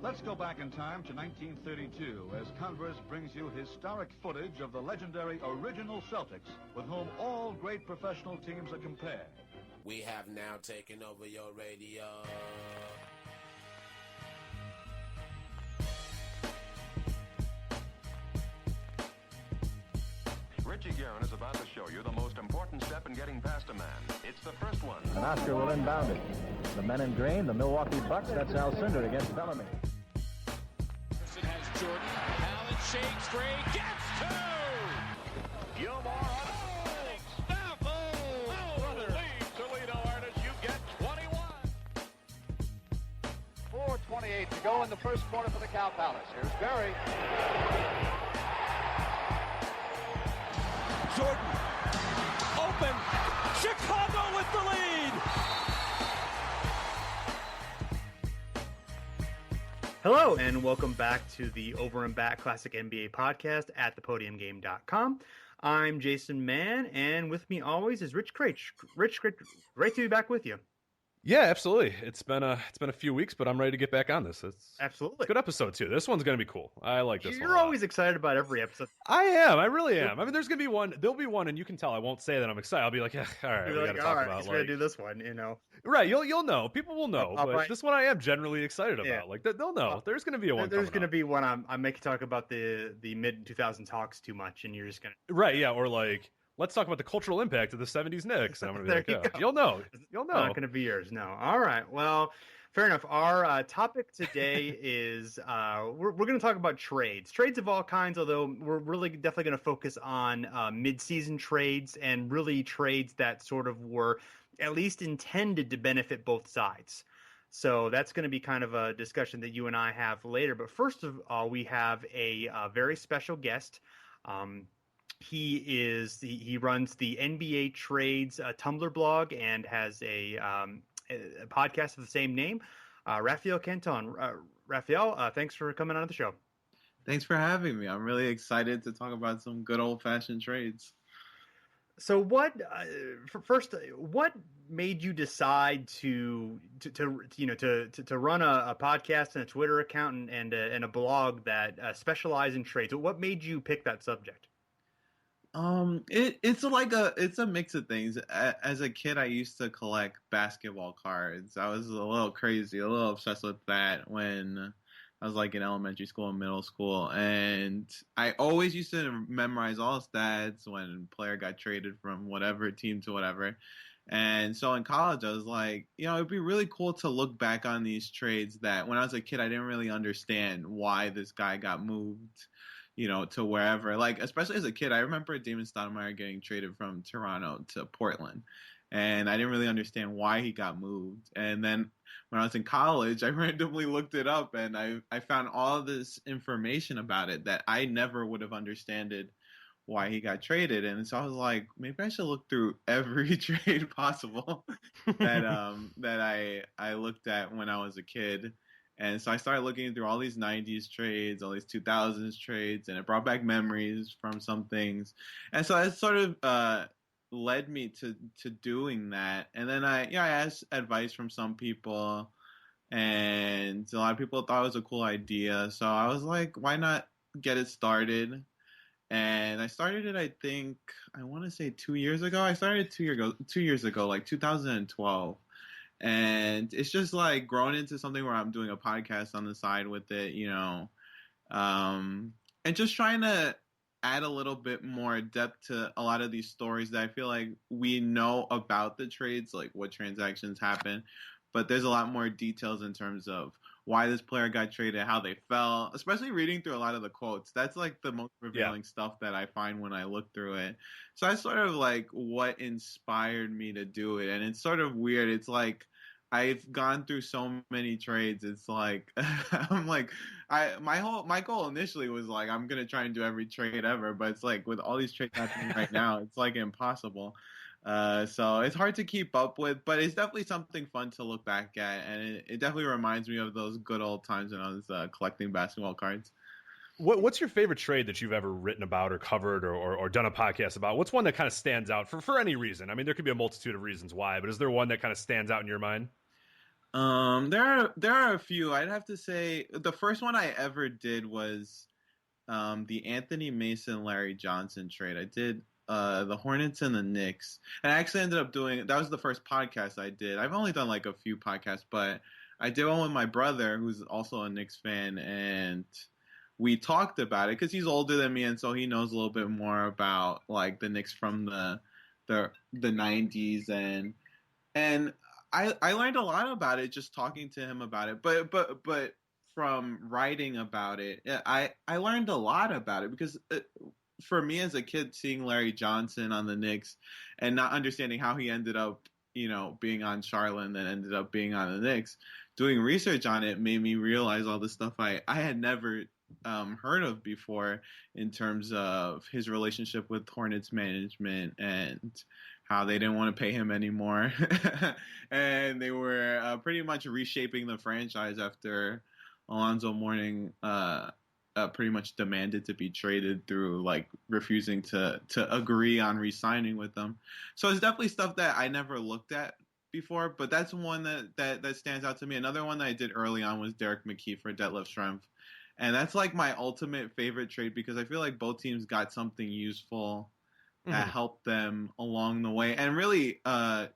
Let's go back in time to 1932 as Converse brings you historic footage of the legendary original Celtics, with whom all great professional teams are compared. We have now taken over your radio. Richie Guerin is about to show you the most important step in getting past a man. It's the first one. And Oscar will inbound it. The men in green, the Milwaukee Bucks. That's Alcindor against Bellamy. Anderson has Jordan. Allen shakes free. Gets two! Gilmore on Stop! Brother. lead Toledo artists. You get 21. 4:28 to go in the first quarter for the Cow Palace. Here's Barry. Jordan. Open. Chicago with the lead. Hello, and welcome back to the Over and Back Classic NBA podcast at thepodiumgame.com. I'm Jason Mann, and with me always is Rich Kraetsch. Rich, great to be back with you. Yeah, absolutely. It's been a few weeks, but I'm ready to get back on this. It's Absolutely. a good episode too. This one's going to be cool. I like this one. You're always excited about every episode. I am. I really am. I mean, there's going to be one. There'll be one, and you can tell I won't say that I'm excited. I'll be like, yeah, all right, we got to talk about. He's going to do this one, you know. Right. You'll know. People will know. But right. this one I am generally excited about. Yeah. Like they'll know. There's going to be a one. There's going to be one. I'm making talk about the mid 2000s Hawks too much, and you're just going to. Right. Yeah. Or like, let's talk about the cultural impact of the 70s Knicks. And I'm going to be like, you'll know. You'll know. Not going to be yours. No. All right. Well, fair enough. Our topic today is we're going to talk about trades of all kinds, although we're really definitely going to focus on mid-season trades and really trades that sort of were at least intended to benefit both sides. So that's going to be kind of a discussion that you and I have later. But first of all, we have a very special guest. He runs the NBA Trades Tumblr blog and has a podcast of the same name. Rafael Canton. Rafael, thanks for coming on the show. Thanks for having me. I'm really excited to talk about some good old-fashioned trades. So what made you decide to run a podcast and a Twitter account and a blog that specialize in trades? What made you pick that subject? It's a mix of things. As a kid, I used to collect basketball cards. I was a little crazy, a little obsessed with that when I was like in elementary school and middle school. And I always used to memorize all stats when a player got traded from whatever team to whatever. And so in college, I was like, it'd be really cool to look back on these trades that when I was a kid, I didn't really understand why this guy got moved, to wherever. Like, especially as a kid, I remember Damon Stoudemire getting traded from Toronto to Portland. And I didn't really understand why he got moved. And then when I was in college, I randomly looked it up and I found all this information about it that I never would have understood why he got traded. And so I was like, maybe I should look through every trade possible that I looked at when I was a kid. And so I started looking through all these 90s trades, all these 2000s trades, and it brought back memories from some things. And so it sort of led me to doing that. And then I asked advice from some people, and a lot of people thought it was a cool idea. So I was like, why not get it started? And I started it, I think, I want to say 2 years ago. I started 2 years ago, like 2012. And it's just like grown into something where I'm doing a podcast on the side with it, and just trying to add a little bit more depth to a lot of these stories that I feel like we know about the trades, like what transactions happen, but there's a lot more details in terms of why this player got traded, how they fell, especially reading through a lot of the quotes. That's like the most revealing stuff that I find when I look through it. So that's sort of like what inspired me to do it. And it's sort of weird. It's like I've gone through so many trades. It's like I'm like my goal initially was like I'm gonna try and do every trade ever, but it's like with all these trades happening right now, it's like impossible. So it's hard to keep up with, but it's definitely something fun to look back at, and it definitely reminds me of those good old times when I was collecting basketball cards. What's your favorite trade that you've ever written about or covered or done a podcast about? What's one that kind of stands out for any reason? I mean, there could be a multitude of reasons why, but is there one that kind of stands out in your mind? There are a few. I'd have to say the first one I ever did was the Anthony Mason Larry Johnson trade. I did the Hornets and the Knicks, and I actually ended up doing that was the first podcast I did. I've only done like a few podcasts, but I did one with my brother, who's also a Knicks fan, and we talked about it because he's older than me, and so he knows a little bit more about like the Knicks from the 90s, and I learned a lot about it just talking to him about it. But from writing about it, I learned a lot about it because for me as a kid, seeing Larry Johnson on the Knicks and not understanding how he ended up, being on Charlotte and then ended up being on the Knicks, doing research on it made me realize all the stuff I had never heard of before in terms of his relationship with Hornets management and how they didn't want to pay him anymore. And they were pretty much reshaping the franchise after Alonzo Mourning pretty much demanded to be traded through like refusing to agree on re-signing with them. So it's definitely stuff that I never looked at before, but that's one that stands out to me. Another one that I did early on was Derek McKee for Detlef Schrempf. And that's like my ultimate favorite trade because I feel like both teams got something useful that helped them along the way and really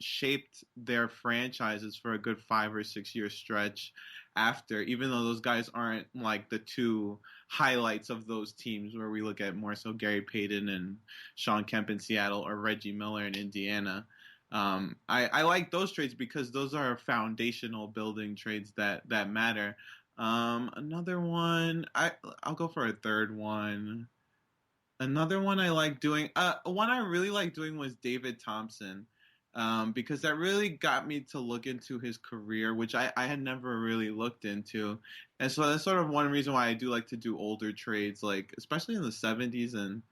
shaped their franchises for a good 5 or 6 year stretch after, even though those guys aren't like the two highlights of those teams where we look at more so Gary Payton and Sean Kemp in Seattle or Reggie Miller in Indiana. I like those trades because those are foundational building trades that matter. Another one, I'll go for a third one. Another one I like doing, one I really like doing was David Thompson, because that really got me to look into his career, which I had never really looked into. And so that's sort of one reason why I do like to do older trades, like especially in the 70s and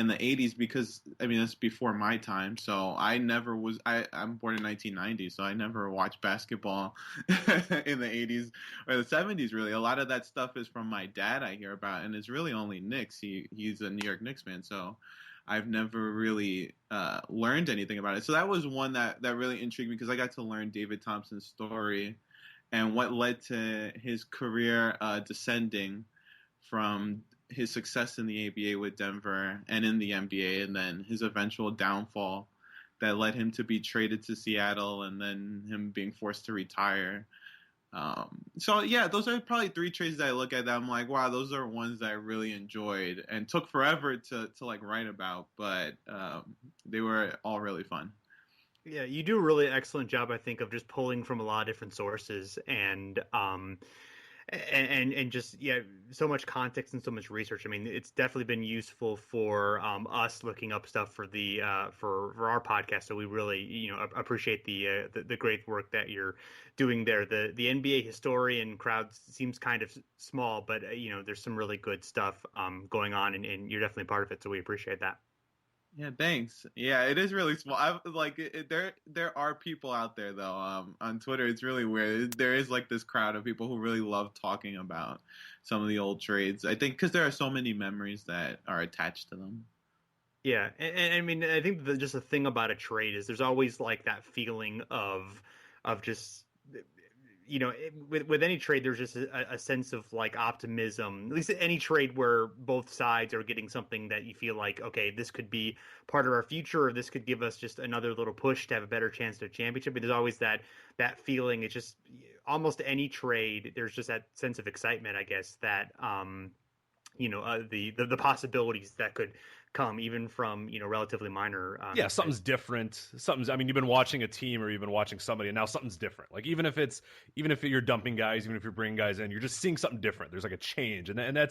the 80s, because I mean that's before my time. So I'm born in 1990, so I never watched basketball in the 80s or the 70s. Really, a lot of that stuff is from my dad. I hear about, and it's really only Knicks. He's a New York Knicks fan, so I've never really learned anything about it. So that was one that really intrigued me because I got to learn David Thompson's story and what led to his career descending from his success in the ABA with Denver and in the NBA, and then his eventual downfall that led him to be traded to Seattle and then him being forced to retire. So yeah, those are probably 3 trades that I look at that I'm like, wow, those are ones that I really enjoyed and took forever to like write about, but they were all really fun. Yeah, you do a really excellent job, I think, of just pulling from a lot of different sources and just so much context and so much research. I mean, it's definitely been useful for us looking up stuff for the for our podcast. So we really appreciate the great work that you're doing there. The NBA historian crowd seems kind of small, but there's some really good stuff going on, and you're definitely part of it. So we appreciate that. Yeah, thanks. Yeah, it is really small. There are people out there though. On Twitter, it's really weird. There is like this crowd of people who really love talking about some of the old trades. I think because there are so many memories that are attached to them. Yeah, and I mean, I think just the thing about a trade is there's always like that feeling of just. With any trade, there's just a sense of like optimism, at least any trade where both sides are getting something that you feel like, okay, this could be part of our future, or this could give us just another little push to have a better chance to a championship. But there's always that feeling. It's just almost any trade. There's just that sense of excitement, I guess, that, the possibilities that could come even from relatively minor something's different. I mean, you've been watching a team or you've been watching somebody, and now something's different. Like even if you're dumping guys, even if you're bringing guys in, you're just seeing something different. There's like a change, and I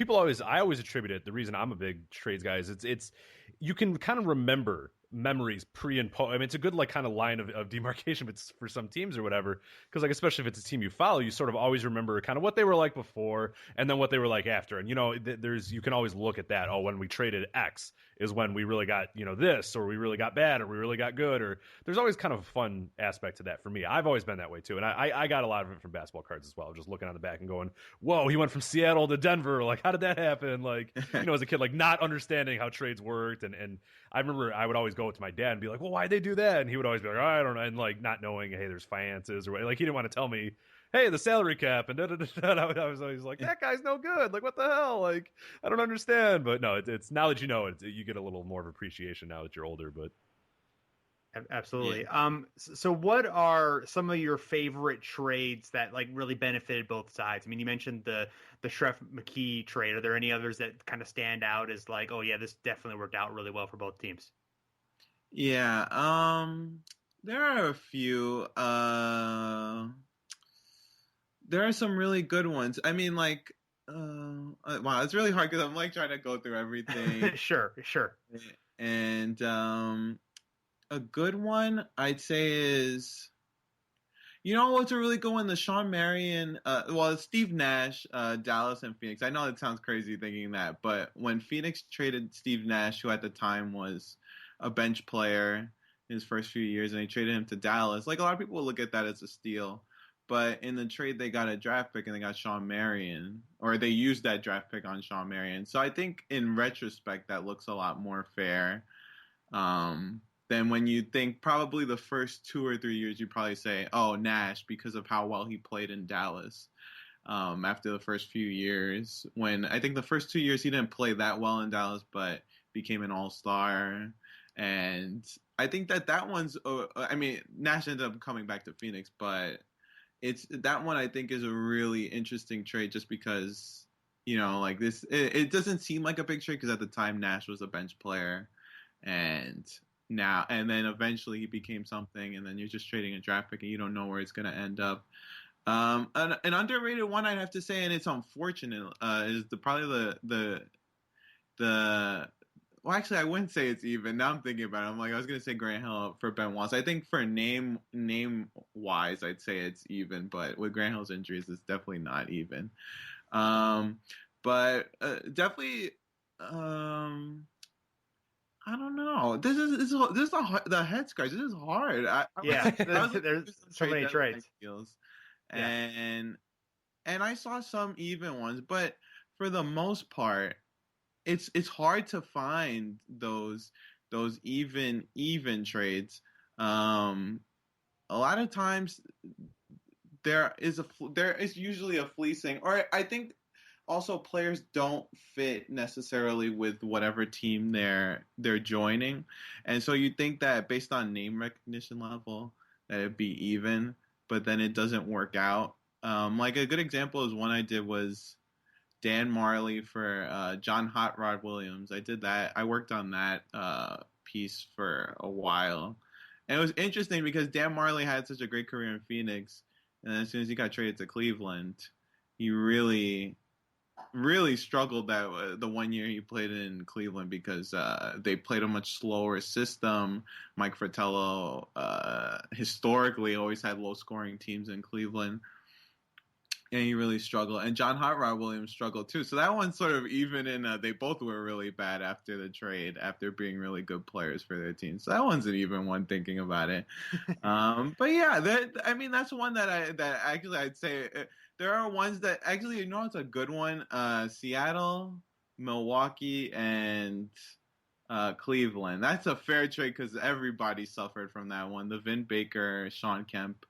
always attribute it. The reason I'm a big trades guy is it's you can kind of remember memories pre and post. I mean, it's a good like kind of line of demarcation for some teams or whatever, because like especially if it's a team you follow, you sort of always remember kind of what they were like before and then what they were like after, and you can always look at that. Oh, when we traded X, is when we really got, this, or we really got bad, or we really got good, or there's always kind of a fun aspect to that for me. I've always been that way too. And I got a lot of it from basketball cards as well, just looking on the back and going, whoa, he went from Seattle to Denver. Like, how did that happen? Like, as a kid, like not understanding how trades worked. And I remember I would always go to my dad and be like, well, why'd they do that? And he would always be like, oh, I don't know. And like not knowing, hey, there's finances, or like he didn't want to tell me, hey, the salary cap, and I was always like, that guy's no good. Like, what the hell? Like, I don't understand. But no, it's now that you know it, you get a little more of appreciation now that you're older. But absolutely. Yeah. So what are some of your favorite trades that like really benefited both sides? I mean, you mentioned the Shref McKee trade. Are there any others that kind of stand out as like, oh yeah, this definitely worked out really well for both teams? Yeah. There are a few. There are some really good ones. I mean, like, wow, it's really hard because I'm like trying to go through everything. Sure. And a good one I'd say is, what's a really good one? The Sean Marion, Steve Nash, Dallas and Phoenix. I know it sounds crazy thinking that, but when Phoenix traded Steve Nash, who at the time was a bench player in his first few years, and they traded him to Dallas, like a lot of people look at that as a steal. But in the trade, they got a draft pick and they got Sean Marion, or they used that draft pick on Sean Marion. So I think in retrospect, that looks a lot more fair than when you think probably the first 2 or 3 years, you probably say, oh, Nash, because of how well he played in Dallas. After the first few years, when I think the first 2 years he didn't play that well in Dallas, but became an all-star. And I think that one's, Nash ended up coming back to Phoenix, but it's that one I think is a really interesting trade just because, like this, it doesn't seem like a big trade because at the time Nash was a bench player and then eventually he became something, and then you're just trading a draft pick and you don't know where it's going to end up. An underrated one I'd have to say, and it's unfortunate, is probably the well, actually, I wouldn't say it's even. Now I'm thinking about it. I'm like, I was going to say Grant Hill for Ben Wallace. I think for name-wise, I'd say it's even. But with Grant Hill's injuries, it's definitely not even. But definitely, I don't know. This is the head scratch. This is hard. There's so many trades. And I saw some even ones, but for the most part, it's hard to find those even trades. A lot of times there is usually a fleecing, or I think also players don't fit necessarily with whatever team they're joining, and so you think that based on name recognition level that it'd be even, but then it doesn't work out. Like a good example is one I did was Dan Marley for John Hot Rod Williams. I did that. I worked on that piece for a while. And it was interesting because Dan Marley had such a great career in Phoenix. And as soon as he got traded to Cleveland, he really, really struggled that the 1 year he played in Cleveland because they played a much slower system. Mike Fratello historically always had low-scoring teams in Cleveland. And he really struggled. And John Hot Rod Williams struggled too. So that one's sort of even in they both were really bad after the trade, after being really good players for their team. So that one's an even one thinking about it. But yeah, that's one that actually I'd say there are ones that actually, it's a good one. Seattle, Milwaukee, and Cleveland. That's a fair trade because everybody suffered from that one. The Vin Baker, Sean Kemp,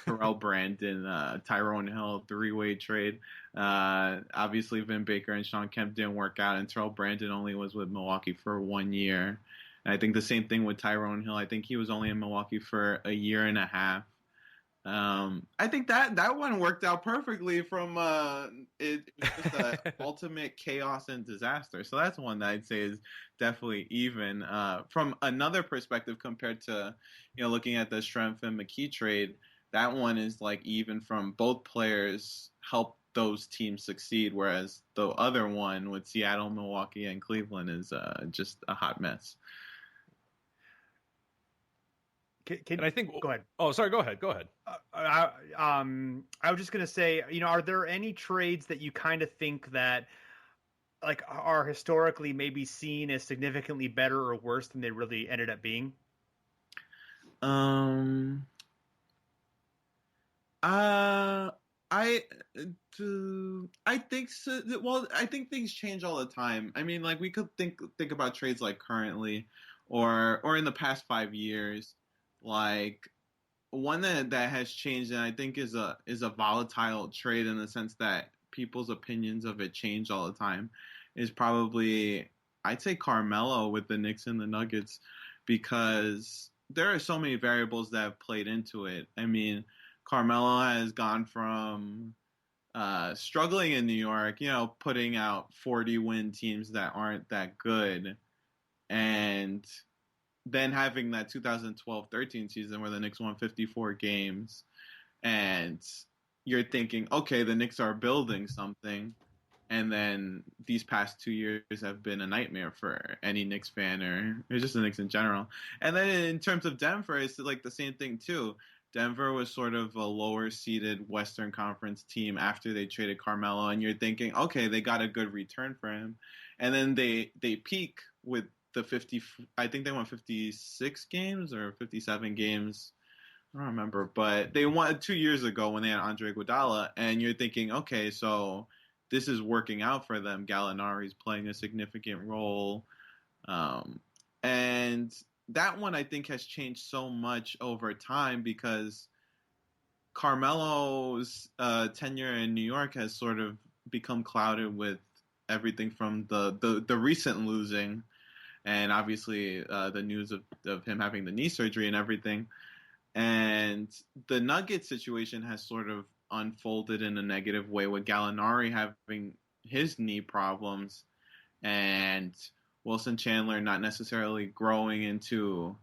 Terrell Brandon, Tyrone Hill 3-way trade. Obviously Vin Baker and Sean Kemp didn't work out, and Terrell Brandon only was with Milwaukee for 1 year. And I think the same thing with Tyrone Hill. I think he was only in Milwaukee for a year and a half. I think that one worked out perfectly from it's just ultimate chaos and disaster. So that's one that I'd say is definitely even from another perspective compared to looking at the Shref and McKee trade. That one is like even from both players help those teams succeed, whereas the other one with Seattle, Milwaukee, and Cleveland is just a hot mess. And I think. Go ahead. Oh, sorry. Go ahead. I was just gonna say, are there any trades that you kind of think that like are historically maybe seen as significantly better or worse than they really ended up being? I think so. Well, I think things change all the time. I mean, like we could think about trades like currently, or in the past 5 years. Like one that has changed, and I think is a volatile trade in the sense that people's opinions of it change all the time, is probably, I'd say, Carmelo with the Knicks and the Nuggets, because there are so many variables that have played into it. I mean, Carmelo has gone from struggling in New York, putting out 40-win teams that aren't that good, and then having that 2012-13 season where the Knicks won 54 games, and you're thinking, okay, the Knicks are building something, and then these past 2 years have been a nightmare for any Knicks fan or just the Knicks in general. And then in terms of Denver, it's like the same thing too. Denver was sort of a lower-seeded Western Conference team after they traded Carmelo, and you're thinking, okay, they got a good return for him. And then they peak with the 50, I think they won 56 games or 57 games. I don't remember, but they won 2 years ago when they had Andre Iguodala, and you're thinking, okay, so this is working out for them. Gallinari's playing a significant role. And that one, I think, has changed so much over time because Carmelo's tenure in New York has sort of become clouded with everything from the recent losing, and obviously the news of him having the knee surgery and everything. And the Nuggets situation has sort of unfolded in a negative way with Gallinari having his knee problems and Wilson Chandler not necessarily growing into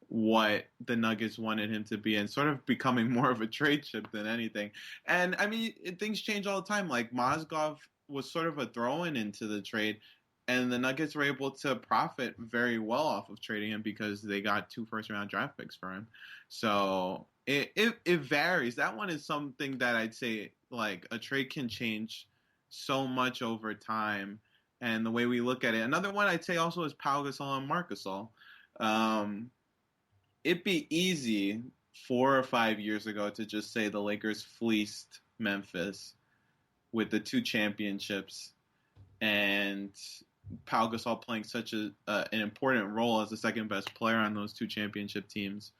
what the Nuggets wanted him to be and sort of becoming more of a trade chip than anything. And I mean, things change all the time. Like Mozgov was sort of a throw-in into the trade, and the Nuggets were able to profit very well off of trading him because they got 2 first-round draft picks for him. So it varies. That one is something that I'd say, like, a trade can change so much over time and the way we look at it. Another one I'd say also is Pau Gasol and Marc Gasol. It'd be easy 4 or 5 years ago to just say the Lakers fleeced Memphis with the 2 championships and Pau Gasol playing such an important role as the second best player on those 2 championship teams.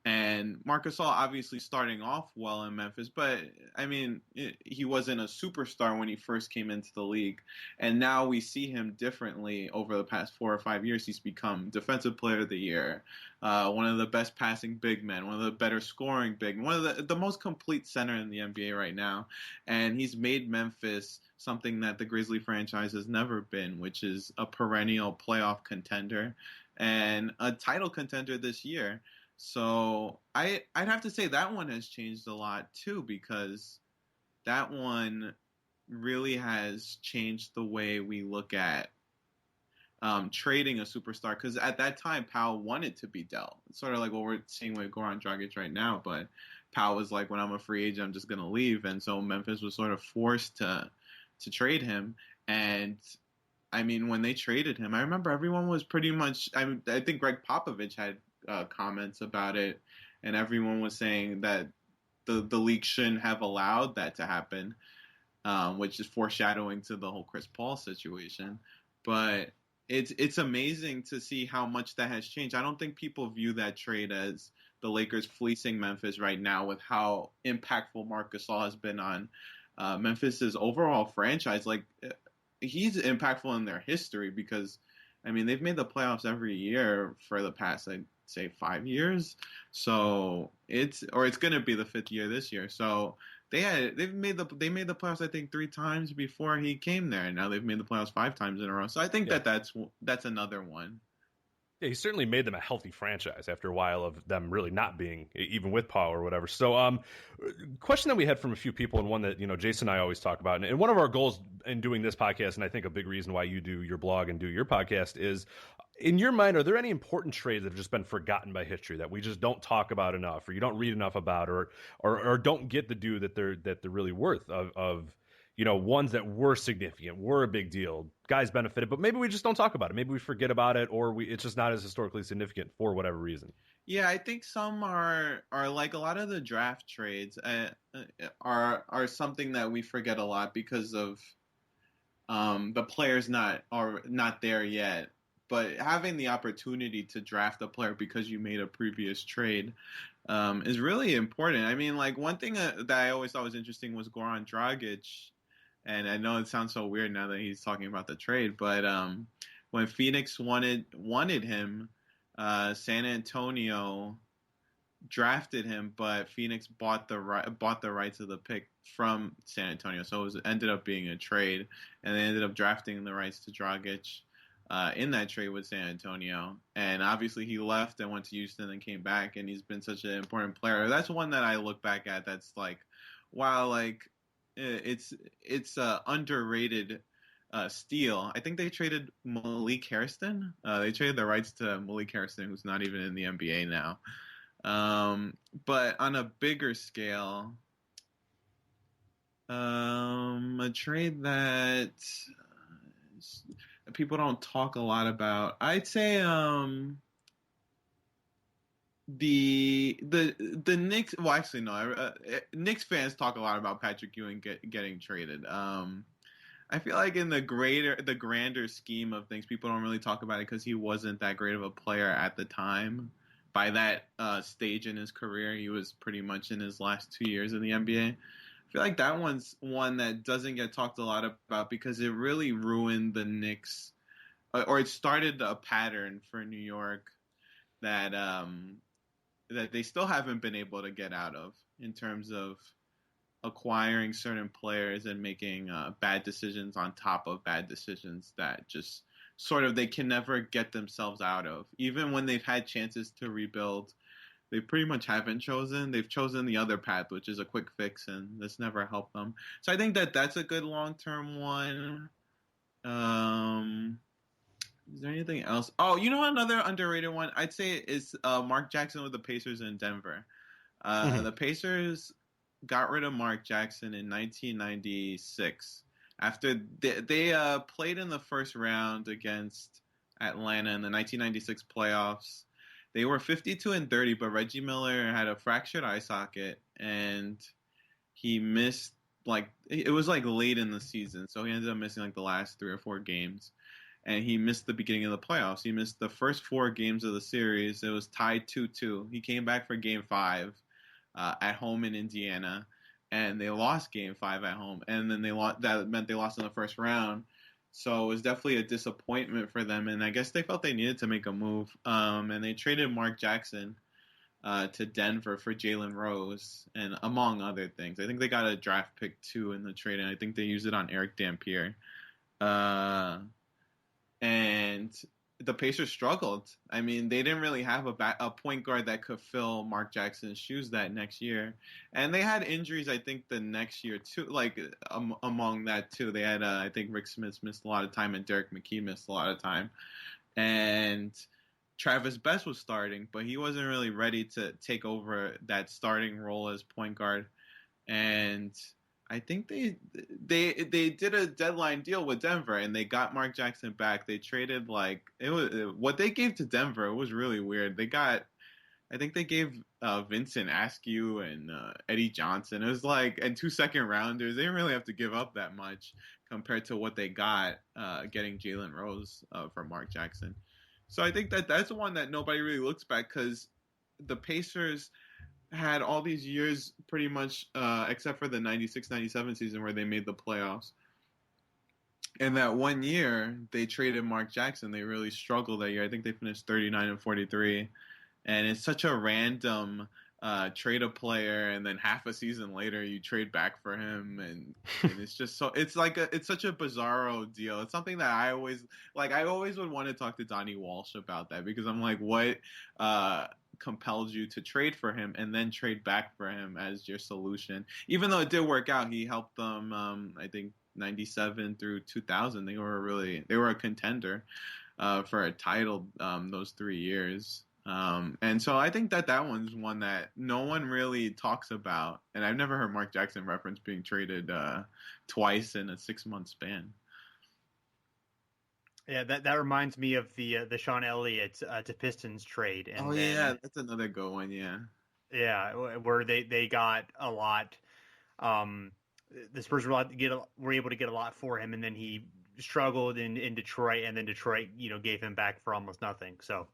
And Marc Gasol obviously starting off well in Memphis, but I mean, he wasn't a superstar when he first came into the league. And now we see him differently over the past 4 or 5 years. He's become Defensive Player of the Year, one of the best passing big men, one of the better scoring big men, one of the most complete center in the NBA right now. And he's made Memphis something that the Grizzly franchise has never been, which is a perennial playoff contender and a title contender this year. So I'd have to say that one has changed a lot too, because that one really has changed the way we look at trading a superstar. Because at that time, Pau wanted to be dealt. It's sort of like what we're seeing with Goran Dragic right now. But Pau was like, when I'm a free agent, I'm just going to leave. And so Memphis was sort of forced to trade him. And I mean, when they traded him, I remember everyone was pretty much, I think Greg Popovich had comments about it, and everyone was saying that the league shouldn't have allowed that to happen, which is foreshadowing to the whole Chris Paul situation. But it's amazing to see how much that has changed. I don't think people view that trade as the Lakers fleecing Memphis right now with how impactful Marc Gasol has been on Memphis's overall franchise. Like, he's impactful in their history because, I mean, they've made the playoffs every year for the past, I'd say, 5 years. So it's going to be the 5th year this year. So they made the playoffs, I think, 3 times before he came there, and now they've made the playoffs 5 times in a row. So I think that's another one. Yeah, he certainly made them a healthy franchise after a while of them really not being, even with Pau or whatever. So, question that we had from a few people, and one that, Jason and I always talk about, and one of our goals in doing this podcast, and I think a big reason why you do your blog and do your podcast is, in your mind, are there any important trades that have just been forgotten by history that we just don't talk about enough, or you don't read enough about, or don't get the due that they're really worth of ones that were significant, were a big deal, guys benefited, but maybe we just don't talk about it. Maybe we forget about it, or it's just not as historically significant for whatever reason. Yeah, I think some are like a lot of the draft trades are something that we forget a lot because of the players not there yet. But having the opportunity to draft a player because you made a previous trade is really important. I mean, like one thing that I always thought was interesting was Goran Dragic. And I know it sounds so weird now that he's talking about the trade, but when Phoenix wanted him, San Antonio drafted him, but Phoenix bought the rights of the pick from San Antonio, so it ended up being a trade, and they ended up drafting the rights to Dragic in that trade with San Antonio. And obviously he left and went to Houston and came back, and he's been such an important player. That's one that I look back at that's like, wow, like it's underrated steal. I think they traded Malik Hairston. They traded the rights to Malik Hairston, who's not even in the NBA now. But on a bigger scale, a trade that people don't talk a lot about, I'd say the Knicks. Well, actually, no. Knicks fans talk a lot about Patrick Ewing getting traded. I feel like in the grander scheme of things, people don't really talk about it because he wasn't that great of a player at the time. By that stage in his career, he was pretty much in his last 2 years in the NBA. I feel like that one's one that doesn't get talked a lot about because it really ruined the Knicks, or it started a pattern for New York that they still haven't been able to get out of in terms of acquiring certain players and making bad decisions on top of bad decisions that just sort of they can never get themselves out of. Even when they've had chances to rebuild, they pretty much haven't chosen. They've chosen the other path, which is a quick fix, and this never helped them. So I think that's a good long-term one. Is there anything else? Oh, another underrated one I'd say is Mark Jackson with the Pacers in Denver. The Pacers got rid of Mark Jackson in 1996 after they played in the first round against Atlanta in the 1996 playoffs. They were 52-30, but Reggie Miller had a fractured eye socket, and he missed it was late in the season, so he ended up missing the last 3 or 4 games. And he missed the beginning of the playoffs. He missed the first 4 games of the series. It was tied 2-2. He came back for Game 5 at home in Indiana, and they lost Game 5 at home. And then that meant they lost in the first round. So it was definitely a disappointment for them. And I guess they felt they needed to make a move. And they traded Mark Jackson to Denver for Jalen Rose, and among other things. I think they got a draft pick too in the trade, and I think they used it on Eric Dampier. And the Pacers struggled. I mean, they didn't really have a point guard that could fill Mark Jackson's shoes that next year. And they had injuries, I think, the next year, too. Among that, too. They had, I think, Rick Smith missed a lot of time, and Derek McKee missed a lot of time. And Travis Best was starting, but he wasn't really ready to take over that starting role as point guard. And I think they did a deadline deal with Denver, and they got Mark Jackson back. They traded what they gave to Denver was really weird. I think they gave Vincent Askew and Eddie Johnson. It was and 2 second rounders. They didn't really have to give up that much compared to what they got getting Jalen Rose from Mark Jackson. So I think that's one that nobody really looks back because the Pacers had all these years pretty much except for the 96-97 season where they made the playoffs. And that one year they traded Mark Jackson. They really struggled that year. I think they finished 39-43. And it's such a random trade a player, and then half a season later you trade back for him, and it's just so it's such a bizarro deal. It's something that I always would want to talk to Donnie Walsh about that, because I'm like, what compelled you to trade for him and then trade back for him as your solution? Even though it did work out, he helped them. I think 97 through 2000, they were a contender for a title those 3 years. And so I think that one's one that no one really talks about. And I've never heard Mark Jackson reference being traded twice in a 6-month span. Yeah, that reminds me of the Sean Elliott to Pistons trade. And yeah, that's another good one. Yeah. Yeah, where they got a lot. The Spurs were able to get a lot for him, and then he struggled in Detroit, and then Detroit, gave him back for almost nothing. So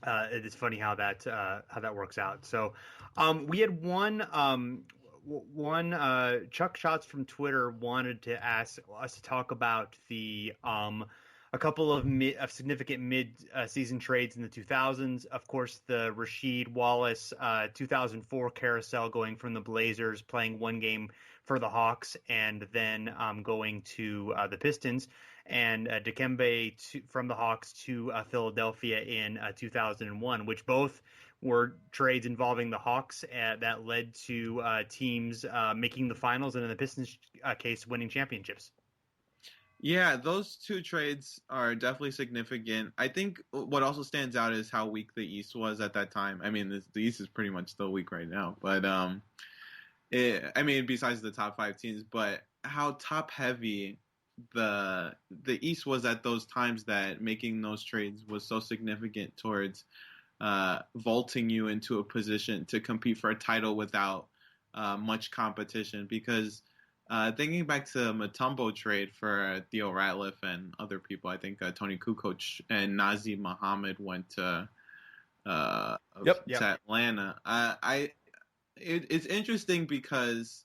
it's funny how that works out. So we had one Chuck Shots from Twitter wanted to ask us to talk about the a couple of significant mid-season trades in the 2000s. Of course, the Rasheed Wallace 2004 carousel, going from the Blazers, playing one game for the Hawks, and then going to the Pistons, and Dikembe from the Hawks to Philadelphia in 2001, which both were trades involving the Hawks that led to teams making the finals, and in the Pistons case, winning championships. Yeah, those two trades are definitely significant. I think what also stands out is how weak the East was at that time. I mean, the East is pretty much still weak right now, but besides the top 5 teams, but how top heavy the East was at those times, that making those trades was so significant towards vaulting you into a position to compete for a title without much competition. Because thinking back to the Mutombo trade for Theo Ratliff and other people, I think Tony Kukoc and Nazim Muhammad went to Atlanta. It's interesting because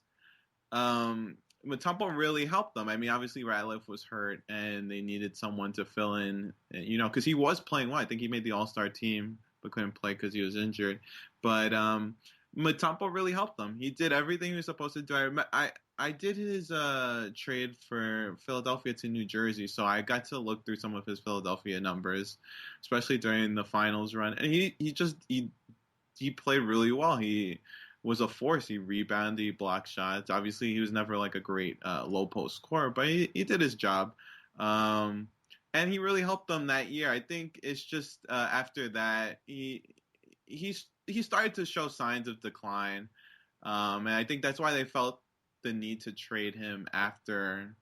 Mutombo really helped them. I mean, obviously Ratliff was hurt, and they needed someone to fill in, because he was playing well. I think he made the All-Star team, but couldn't play because he was injured. But Mutombo really helped them. He did everything he was supposed to do. I did his trade for Philadelphia to New Jersey, so I got to look through some of his Philadelphia numbers, especially during the finals run. And he played really well. He was a force. He rebounded, he blocked shots. Obviously, he was never like a great low post scorer, but he did his job. And he really helped them that year. I think it's just after that he started to show signs of decline, and I think that's why they felt the need to trade him after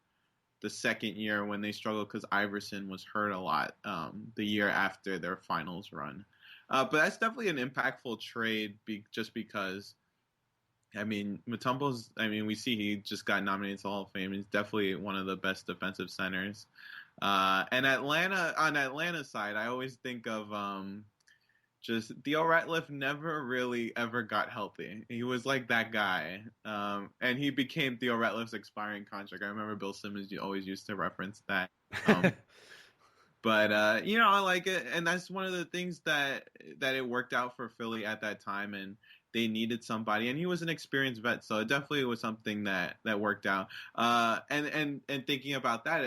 the second year when they struggled, because Iverson was hurt a lot the year after their finals run. But that's definitely an impactful trade just because, Mutombo's, we see he just got nominated to Hall of Fame. He's definitely one of the best defensive centers. And on Atlanta's side, I always think of just Theo Ratliff never really ever got healthy. He was like that guy. And he became Theo Ratliff's expiring contract. I remember Bill Simmons always used to reference that. But, I like it. And that's one of the things that it worked out for Philly at that time. And they needed somebody. And he was an experienced vet. So it definitely was something that worked out. And thinking about that,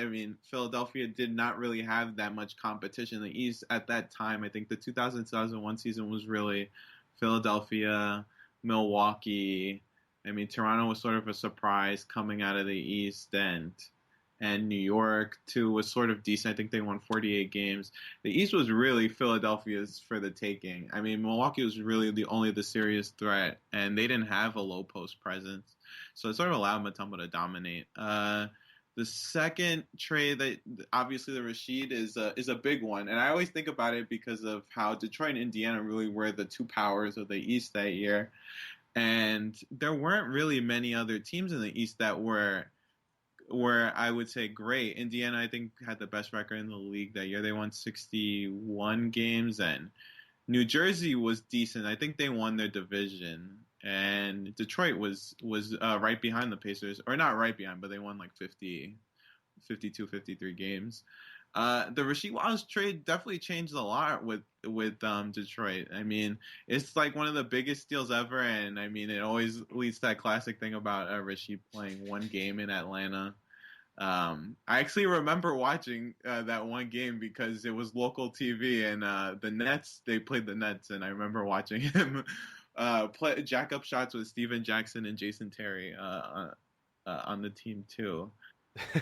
Philadelphia did not really have that much competition in the East at that time. I think the 2000-2001 season was really Philadelphia, Milwaukee. Toronto was sort of a surprise coming out of the East, and New York, too, was sort of decent. I think they won 48 games. The East was really Philadelphia's for the taking. Milwaukee was really the serious threat, and they didn't have a low-post presence. So it sort of allowed Mutombo to dominate. The second trade, that obviously the Rasheed is a big one. And I always think about it because of how Detroit and Indiana really were the two powers of the East that year. And there weren't really many other teams in the East that were I would say great. Indiana, I think, had the best record in the league that year. They won 61 games, and New Jersey was decent. I think they won their division, and Detroit was right behind the Pacers, or not right behind, but they won like 50, 52, 53 games. The Rasheed Wallace trade definitely changed a lot with Detroit. It's like one of the biggest steals ever, and it always leads to that classic thing about Rasheed playing one game in Atlanta. I actually remember watching that one game because it was local TV, and the Nets, they played the Nets, and I remember watching him play jack up shots with Steven Jackson and Jason Terry on the team too.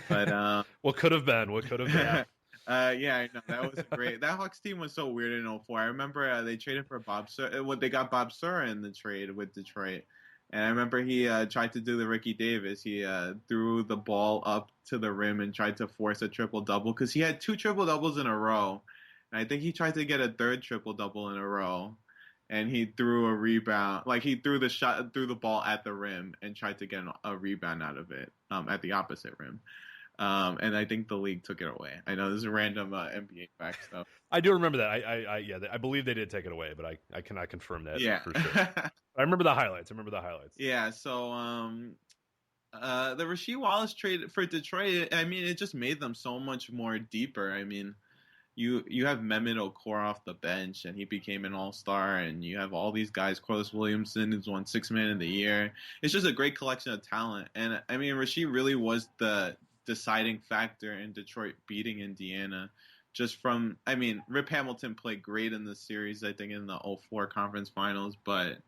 But what could have been? Yeah, I know. That was great. That Hawks team was so weird in 2004. I remember they traded for Bob Sura. They got Bob Sura in the trade with Detroit. And I remember he tried to do the Ricky Davis. He threw the ball up to the rim and tried to force a triple-double because he had 2 triple-doubles in a row. And I think he tried to get a 3rd triple-double in a row. And he threw a rebound. Like, he threw the ball at the rim and tried to get a rebound out of it at the opposite rim. And I think the league took it away. I know this is random NBA fact stuff. I do remember that. I believe they did take it away, but I cannot confirm that for sure. I remember the highlights. Yeah, so the Rasheed Wallace trade for Detroit, I mean, it just made them so much more deeper. I mean, you have Mehmet Okur off the bench, and he became an all-star, and you have all these guys. Corliss Williamson, who's won 6th Man of the Year. It's just a great collection of talent. And, I mean, Rasheed really was the deciding factor in Detroit beating Indiana. Just from, I mean, Rip Hamilton played great in the series, I think, in the 2004 conference finals, but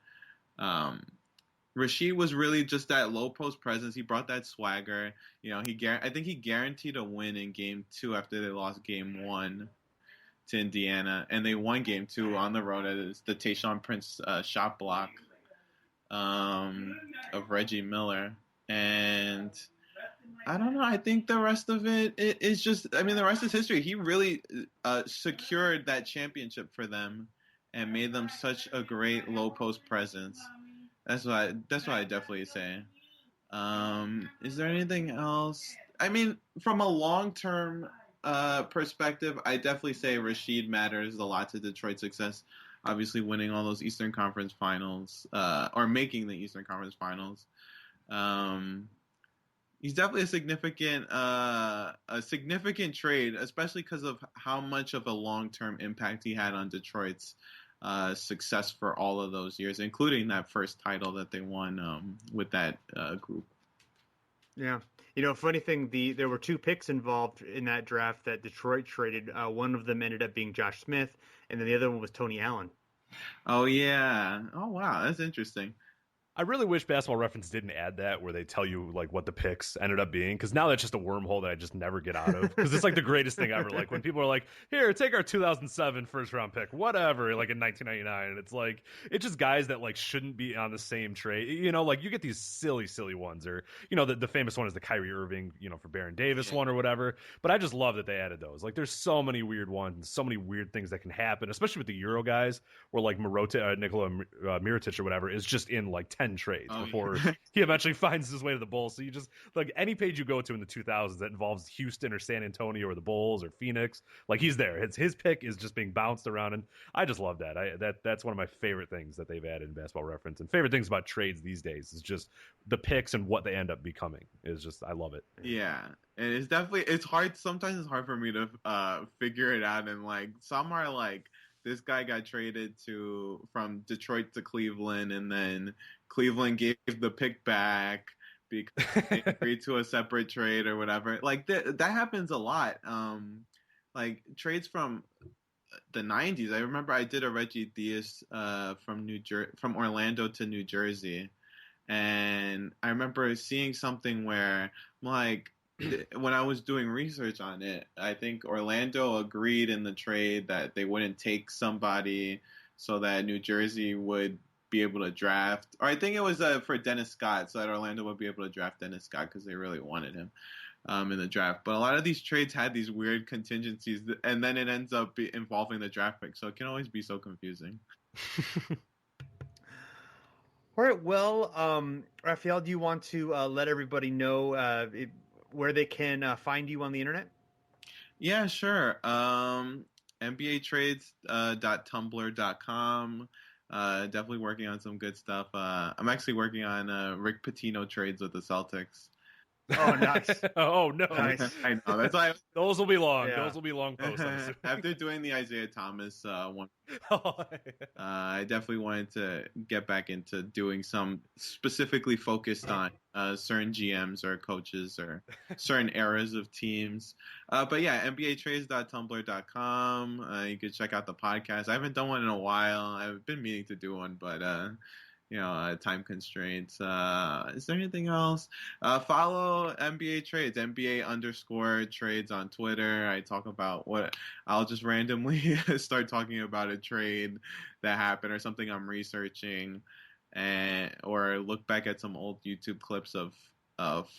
Rasheed was really just that low post presence. He brought that swagger. You know, I think he guaranteed a win in Game 2 after they lost Game 1 to Indiana, and they won Game 2 on the road as the Tayshaun Prince shot block of Reggie Miller. And I don't know. I think the rest of it is just, I mean, the rest is history. He really secured that championship for them and made them such a great low post presence. That's what I definitely say. Is there anything else? I mean, from a long-term perspective, I definitely say Rasheed matters a lot to Detroit's success. Obviously, winning all those Eastern Conference Finals, or making the Eastern Conference Finals. He's definitely a significant trade, especially because of how much of a long-term impact he had on Detroit's success for all of those years, including that first title that they won with that group. Yeah. You know, funny thing, there were 2 picks involved in that draft that Detroit traded. One of them ended up being Josh Smith, and then the other one was Tony Allen. Oh, yeah. Oh, wow. That's interesting. I really wish Basketball Reference didn't add that where they tell you like what the picks ended up being, because now that's just a wormhole that I just never get out of, because it's like the greatest thing ever. Like when people are like, here, take our 2007 first round pick, whatever, like in 1999, and it's like, it's just guys that like shouldn't be on the same trade. You know, like you get these silly ones, or you know, the famous one is the Kyrie Irving, you know, for Baron Davis one or whatever. But I just love that they added those. Like there's so many weird ones, so many weird things that can happen, especially with the Euro guys, where like Nikola Mirotic or whatever is just in like 10 trades before he eventually finds his way to the Bulls. So you just, like, any page you go to in the 2000s that involves Houston or San Antonio or the Bulls or Phoenix, like he's there. His pick is just being bounced around, and I just love that. That's one of my favorite things that they've added in Basketball Reference, and favorite things about trades these days is just the picks and what they end up becoming. Is just, I love it. Yeah, and it's hard. Sometimes it's hard for me to figure it out, and like some are like, this guy got traded from Detroit to Cleveland, and then Cleveland gave the pick back because they agreed to a separate trade or whatever. Like that happens a lot. Like trades from the 90s. I remember I did a Reggie Diaz from Orlando to New Jersey, and I remember seeing something where like, when I was doing research on it, I think Orlando agreed in the trade that they wouldn't take somebody so that New Jersey would be able to draft. Or I think it was for Dennis Scott, so that Orlando would be able to draft Dennis Scott because they really wanted him in the draft. But a lot of these trades had these weird contingencies, and then it ends up involving the draft pick. So it can always be so confusing. All right. Well, Rafael, do you want to let everybody know where they can find you on the internet? Yeah, sure. NBAtrades.tumblr.com. Definitely working on some good stuff. I'm actually working on Rick Pitino trades with the Celtics. Oh, nice. Oh, no. Nice. I know. That's why Those will be long. Yeah. Those will be long posts. after doing the Isaiah Thomas one, I definitely wanted to get back into doing some specifically focused on certain GMs or coaches or certain eras of teams. But yeah, NBAtrades.tumblr.com. You can check out the podcast. I haven't done one in a while. I've been meaning to do one, but time constraints. Is there anything else? Follow NBA trades, NBA_trades on Twitter. I talk about I'll just randomly start talking about a trade that happened or something I'm researching, or look back at some old YouTube clips of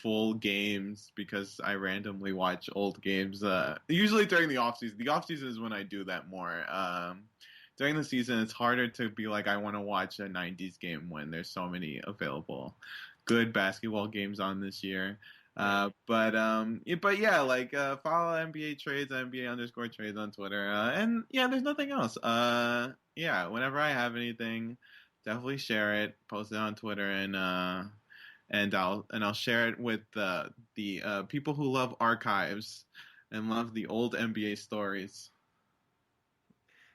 full games, because I randomly watch old games, usually during the offseason. The offseason is when I do that more. During the season, it's harder to be like, I want to watch a 90s game when there's so many available good basketball games on this year. But yeah, like, follow NBA trades, NBA_trades on Twitter. And yeah, there's nothing else. Yeah, whenever I have anything, definitely share it, post it on Twitter, and I'll share it with the people who love archives and love the old NBA stories.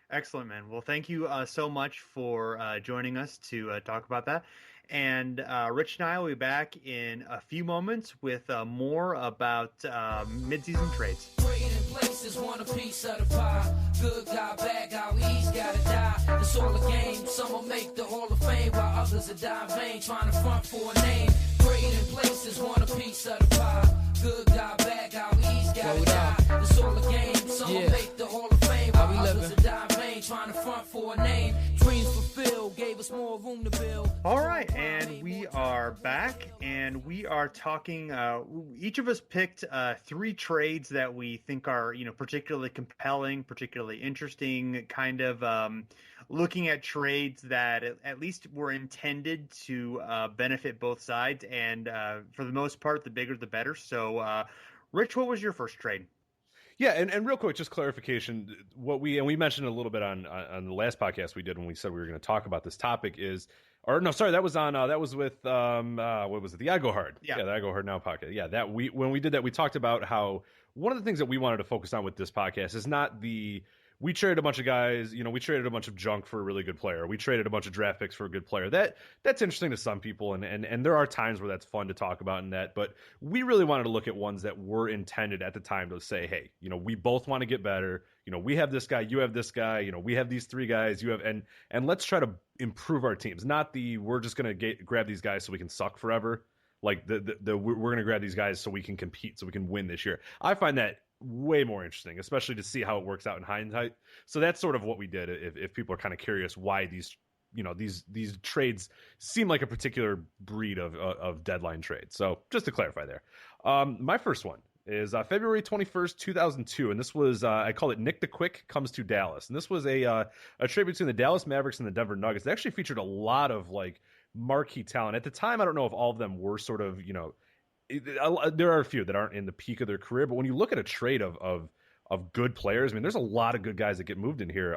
Excellent, man. Well, thank you so much for joining us to talk about that. And Rich and I will be back in a few moments with more about midseason trades. Trading places, want a piece of the pie. Good guy, bad guy, we each gotta die. It's all a game. Some will make the Hall of Fame while others are die vain, trying to front for a name. Trading places, want a piece of the pie. Good guy, bad guy, we each gotta die. It's all a game. Some will make the Hall of Fame while others are die vain, trying to front for a name. Dreams fulfilled, gave us more room to build. All right, and we are back, and we are talking. Each of us picked 3 trades that we think are, particularly compelling, particularly interesting. Kind of looking at trades that at least were intended to benefit both sides, and for the most part, the bigger the better. So, Rich, what was your first trade? Yeah, and real quick, just clarification. We mentioned a little bit on the last podcast we did when we said we were going to talk about this topic is, or no, sorry, that was with what was it, the I Go Hard? Yeah, the I Go Hard Now podcast. Yeah, when we did that, we talked about how one of the things that we wanted to focus on with this podcast is not we traded a bunch of guys, we traded a bunch of junk for a really good player. We traded a bunch of draft picks for a good player. That's interesting to some people, and there are times where that's fun to talk about in that. But we really wanted to look at ones that were intended at the time to say, hey, we both want to get better. We have this guy, you have this guy. We have these 3 guys, you have, and let's try to improve our teams. Not we're just going to grab these guys so we can suck forever. Like we're going to grab these guys so we can compete, so we can win this year. I find that way more interesting, especially to see how it works out in hindsight. So that's sort of what we did. If people are kind of curious why these trades seem like a particular breed of deadline trade. So just to clarify there, my first one is February 21st, 2002, and this was I call it Nick the Quick comes to Dallas, and this was a trade between the Dallas Mavericks and the Denver Nuggets. They actually featured a lot of like marquee talent at the time. I don't know if all of them were sort of there are a few that aren't in the peak of their career, but when you look at a trade of good players, I mean, there's a lot of good guys that get moved in here.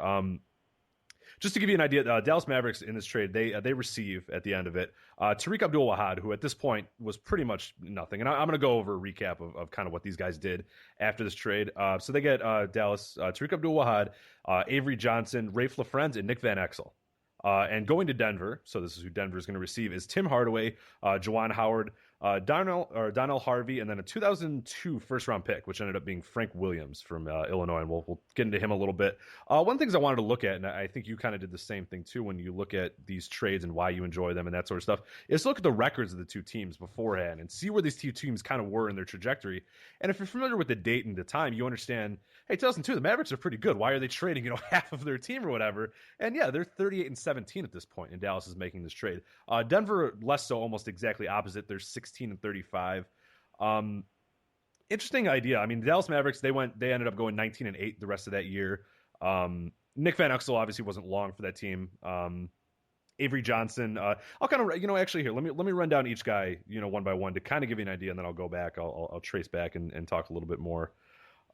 Just to give you an idea, Dallas Mavericks in this trade, they receive at the end of it Tariq Abdul-Wahad, who at this point was pretty much nothing. And I'm going to go over a recap of kind of what these guys did after this trade. So they get Dallas, Tariq Abdul-Wahad, Avery Johnson, Rafe LaFrentz, and Nick Van Exel. And going to Denver, so this is who Denver is going to receive, is Tim Hardaway, Juwan Howard, Donnell Harvey, and then a 2002 first-round pick, which ended up being Frank Williams from Illinois, and we'll get into him a little bit. One of the things I wanted to look at, and I think you kind of did the same thing too when you look at these trades and why you enjoy them and that sort of stuff, is look at the records of the two teams beforehand and see where these two teams kind of were in their trajectory. And if you're familiar with the date and the time, you understand, hey, 2002, the Mavericks are pretty good. Why are they trading, half of their team or whatever? And yeah, they're 38-17 at this point, and Dallas is making this trade. Denver, less so, almost exactly opposite. They're 16-35. Interesting idea. I mean, the Dallas Mavericks, they ended up going 19-8 the rest of that year. Nick Van Exel obviously wasn't long for that team. Avery Johnson. I'll kind of, actually here, let me run down each guy, one by one to kind of give you an idea, and then I'll go back. I'll trace back and talk a little bit more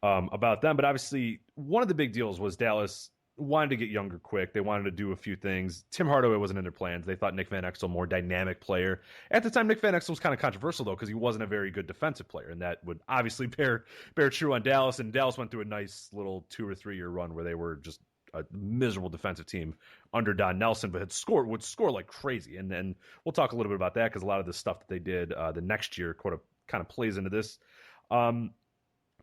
about them. But obviously, one of the big deals was Dallas wanted to get younger quick. They wanted to do a few things. Tim Hardaway wasn't in their plans. They thought Nick Van Exel, more dynamic player. At the time, Nick Van Exel was kind of controversial, though, because he wasn't a very good defensive player, and that would obviously bear true on Dallas. And Dallas went through a nice little 2 or 3 year run where they were just a miserable defensive team under Don Nelson, but would score like crazy. And then we'll talk a little bit about that because a lot of the stuff that they did the next year kind of plays into this.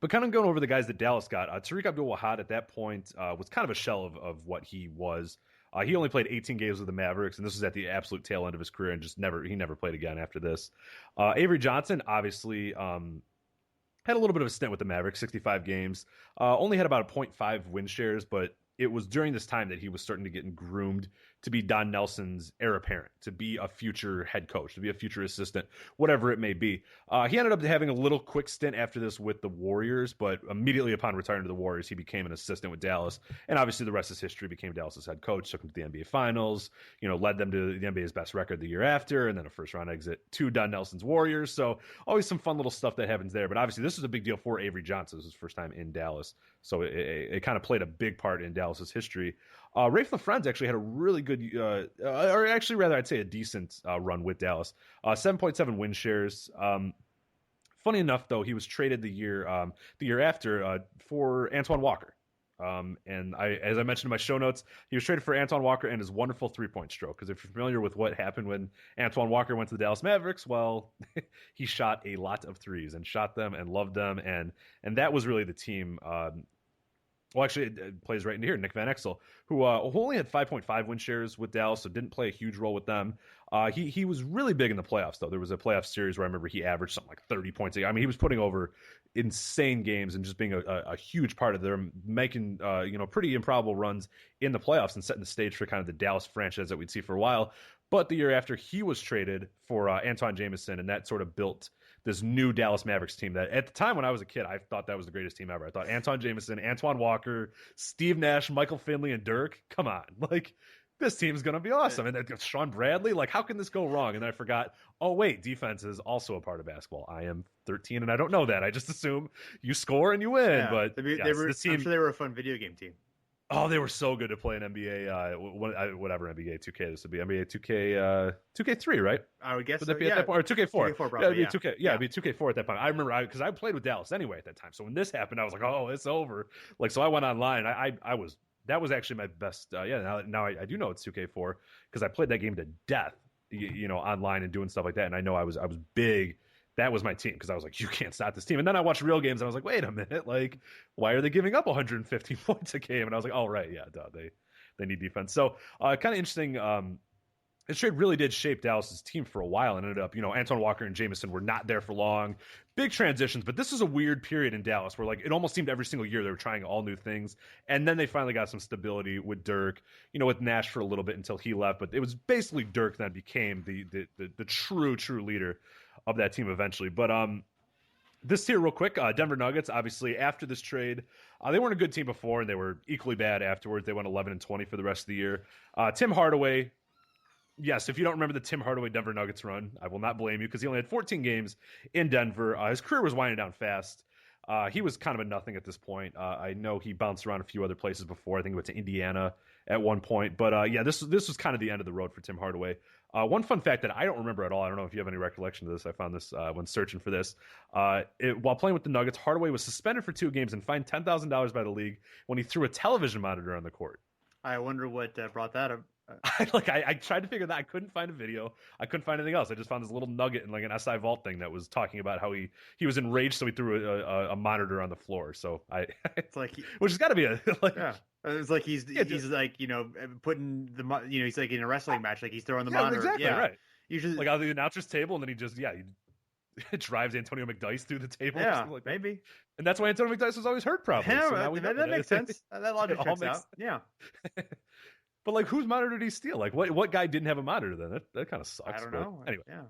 But kind of going over the guys that Dallas got, Tariq Abdul-Wahad at that point was kind of a shell of what he was. He only played 18 games with the Mavericks, and this was at the absolute tail end of his career, and he never played again after this. Avery Johnson obviously had a little bit of a stint with the Mavericks, 65 games, only had about a 0.5 win shares, but it was during this time that he was starting to get groomed to be Don Nelson's heir apparent, to be a future head coach, to be a future assistant, whatever it may be. He ended up having a little quick stint after this with the Warriors, but immediately upon returning to the Warriors, he became an assistant with Dallas. And obviously the rest is history, became Dallas's head coach, took them to the NBA Finals, led them to the NBA's best record the year after, and then a first-round exit to Don Nelson's Warriors. So always some fun little stuff that happens there. But obviously this was a big deal for Avery Johnson. This was his first time in Dallas. So it kind of played a big part in Dallas's history. Rafe LaFrentz actually had a really good, or actually rather I'd say a decent run with Dallas. 7.7 win shares. Funny enough, though, he was traded the year after for Antoine Walker. And as I mentioned in my show notes, he was traded for Antoine Walker and his wonderful three-point stroke. Because if you're familiar with what happened when Antoine Walker went to the Dallas Mavericks, well, he shot a lot of threes and shot them and loved them. And that was really the team. Well, actually, it plays right into here. Nick Van Exel, who only had 5.5 win shares with Dallas, so didn't play a huge role with them. He was really big in the playoffs, though. There was a playoff series where I remember he averaged something like 30 points a game. I mean, he was putting over insane games and just being a huge part of them, making pretty improbable runs in the playoffs and setting the stage for kind of the Dallas franchise that we'd see for a while. But the year after, he was traded for Antawn Jamison, and that sort of built this new Dallas Mavericks team that at the time when I was a kid, I thought that was the greatest team ever. I thought Antawn Jamison, Antoine Walker, Steve Nash, Michael Finley, and Dirk, come on. Like, this team's going to be awesome. And then Sean Bradley, like, how can this go wrong? And then I forgot, oh, wait, defense is also a part of basketball. I am 13 and I don't know that. I just assume you score and you win. Yeah, but I'm sure they were a fun video game team. Oh, they were so good to play in NBA, whatever NBA 2K this would be. NBA 2K3, right? I would guess would that be at that point? Or 2K4. 2K4 probably, yeah, it'd be 2K4 at that point. I remember because I played with Dallas anyway at that time. So when this happened, I was like, oh, it's over. Like, so I went online. That was actually my best. Now I do know it's 2K4 because I played that game to death, online and doing stuff like that. And I know I was big. That was my team because I was like, you can't stop this team. And then I watched real games and I was like, wait a minute, like, why are they giving up 150 points a game? And I was like, oh, right, yeah, duh, they need defense. So kind of interesting. This trade really did shape Dallas's team for a while and ended up, Antoine Walker and Jamison were not there for long. Big transitions, but this is a weird period in Dallas where, like, it almost seemed every single year they were trying all new things. And then they finally got some stability with Dirk, with Nash for a little bit until he left. But it was basically Dirk that became the true leader of that team eventually. But this here real quick, Denver Nuggets, obviously after this trade, they weren't a good team before and they were equally bad afterwards. They went 11-20 for the rest of the year. Tim Hardaway, yes, if you don't remember the Tim Hardaway Denver Nuggets run, I will not blame you because he only had 14 games in Denver. His career was winding down fast. He was kind of a nothing at this point. I know he bounced around a few other places before. I think he went to Indiana at one point. But this was kind of the end of the road for Tim Hardaway. One fun fact that I don't remember at all, I don't know if you have any recollection of this, I found this when searching for this. While playing with the Nuggets, Hardaway was suspended for 2 games and fined $10,000 by the league when he threw a television monitor on the court. I wonder what brought that up. I tried to figure that. I couldn't find a video. I couldn't find anything else. I just found this little nugget in like an SI Vault thing that was talking about how he was enraged, so he threw a monitor on the floor. So it's like which has got to be a yeah. It's like he's like putting the he's like in a wrestling match, like he's throwing the monitor. Exactly, yeah, right. Usually like on the announcer's table, and then he drives Antonio McDyess through the table. Yeah, like maybe. And that's why Antonio McDyess was always hurt. Probably. Yeah, so that makes sense. That logic checks out. Yeah. But like, whose monitor did he steal? Like, what guy didn't have a monitor then? That kind of sucks. I don't know. Anyway, yeah.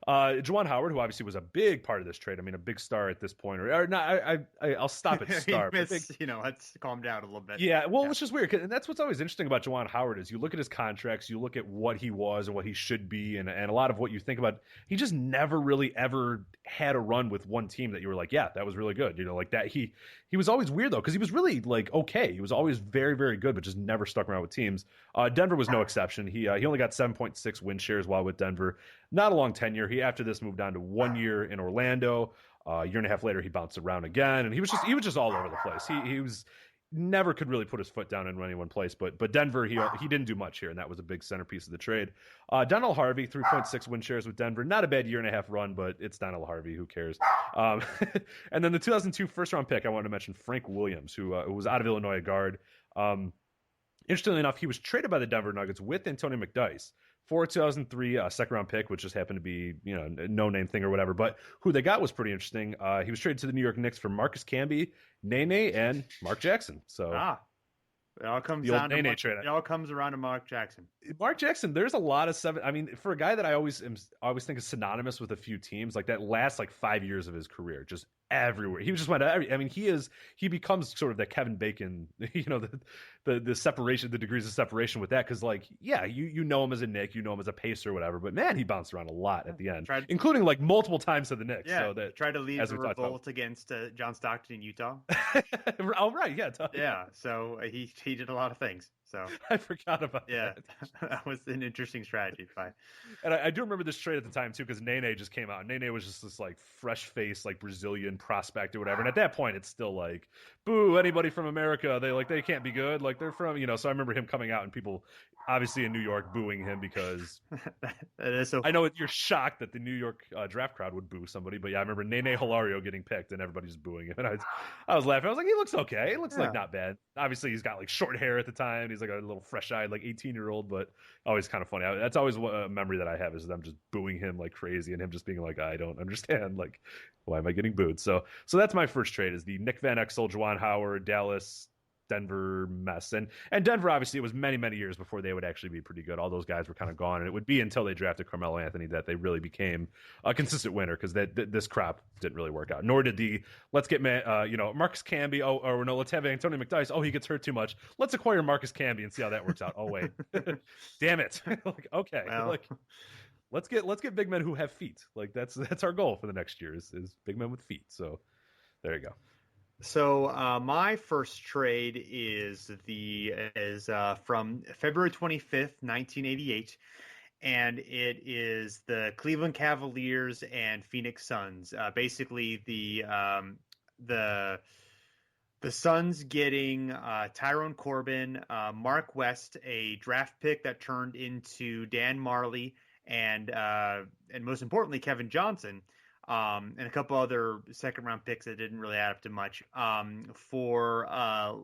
Juwan Howard, who obviously was a big part of this trade. I mean, a big star at this point, or not. I'll stop at star. Let's calm down a little bit. Yeah, well, which is weird, and that's what's always interesting about Juwan Howard is you look at his contracts, you look at what he was and what he should be, and a lot of what you think about. He just never really ever had a run with one team that you were like, yeah, that was really good. Like that. He was always weird though, because he was really like okay. He was always very, very good, but just never stuck around with teams. Denver was no exception. He only got 7.6 win shares while with Denver. Not a long tenure. He after this moved on to 1 year in Orlando. A year and a half later, he bounced around again, and he was just all over the place. He was never could really put his foot down in any one place. But Denver, he didn't do much here, and that was a big centerpiece of the trade. Donald Harvey, 3.6 win shares with Denver. Not a bad year and a half run, but it's Donald Harvey. Who cares? And then the 2002 first round pick, I wanted to mention Frank Williams, who was out of Illinois, a guard. Interestingly enough, he was traded by the Denver Nuggets with Antonio McDyess for a 2003 second-round pick, which just happened to be, a no-name thing or whatever. But who they got was pretty interesting. He was traded to the New York Knicks for Marcus Camby, Nene, and Mark Jackson. So it all comes down to it all comes around to Mark Jackson. Mark Jackson, there's a lot of seven. I mean, for a guy that I always think is synonymous with a few teams, like that last 5 years of his career, just everywhere. He just went he becomes sort of that Kevin Bacon, the separation, the degrees of separation with that. Cause you know him as a Knick, you know him as a Pacer or whatever, but man, he bounced around a lot at the end, including multiple times to the Knicks. Yeah. So that tried to lead the revolt against John Stockton in Utah. Oh, right. Yeah. Yeah. So he did a lot of things. So I forgot about that. That was an interesting strategy. And I do remember this trade at the time too, because Nene just came out. Nene was just this fresh face, Brazilian prospect or whatever. And at that point, it's still boo, anybody from America, they can't be good. They're from, So I remember him coming out and people obviously in New York booing him because I know you're shocked that the New York draft crowd would boo somebody, but I remember Nene Hilario getting picked and everybody's booing him. And I was laughing. I was like, he looks okay. He looks not bad. Obviously, he's got short hair at the time. He's a little fresh-eyed 18-year-old, but always kind of funny. That's always a memory that I have is them just booing him like crazy and him just being I don't understand. Why am I getting booed? So that's my first trade is the Nick Van Exel, Juwan Howard, Dallas, Denver mess. And Denver, obviously, it was many, many years before they would actually be pretty good. All those guys were kind of gone, and it would be until they drafted Carmelo Anthony that they really became a consistent winner because this crop didn't really work out. Nor did let's get Marcus Camby. Let's have Antonio McDyess. Oh, he gets hurt too much. Let's acquire Marcus Camby and see how that works out. Oh wait, damn it. Okay, well, let's get big men who have feet. That's our goal for the next year is big men with feet. So there you go. So my first trade is from February 25th, 1988, and it is the Cleveland Cavaliers and Phoenix Suns. Basically, the Suns getting Tyrone Corbin, Mark West, a draft pick that turned into Dan Marley, and most importantly, Kevin Johnson. And a couple other second-round picks that didn't really add up to much for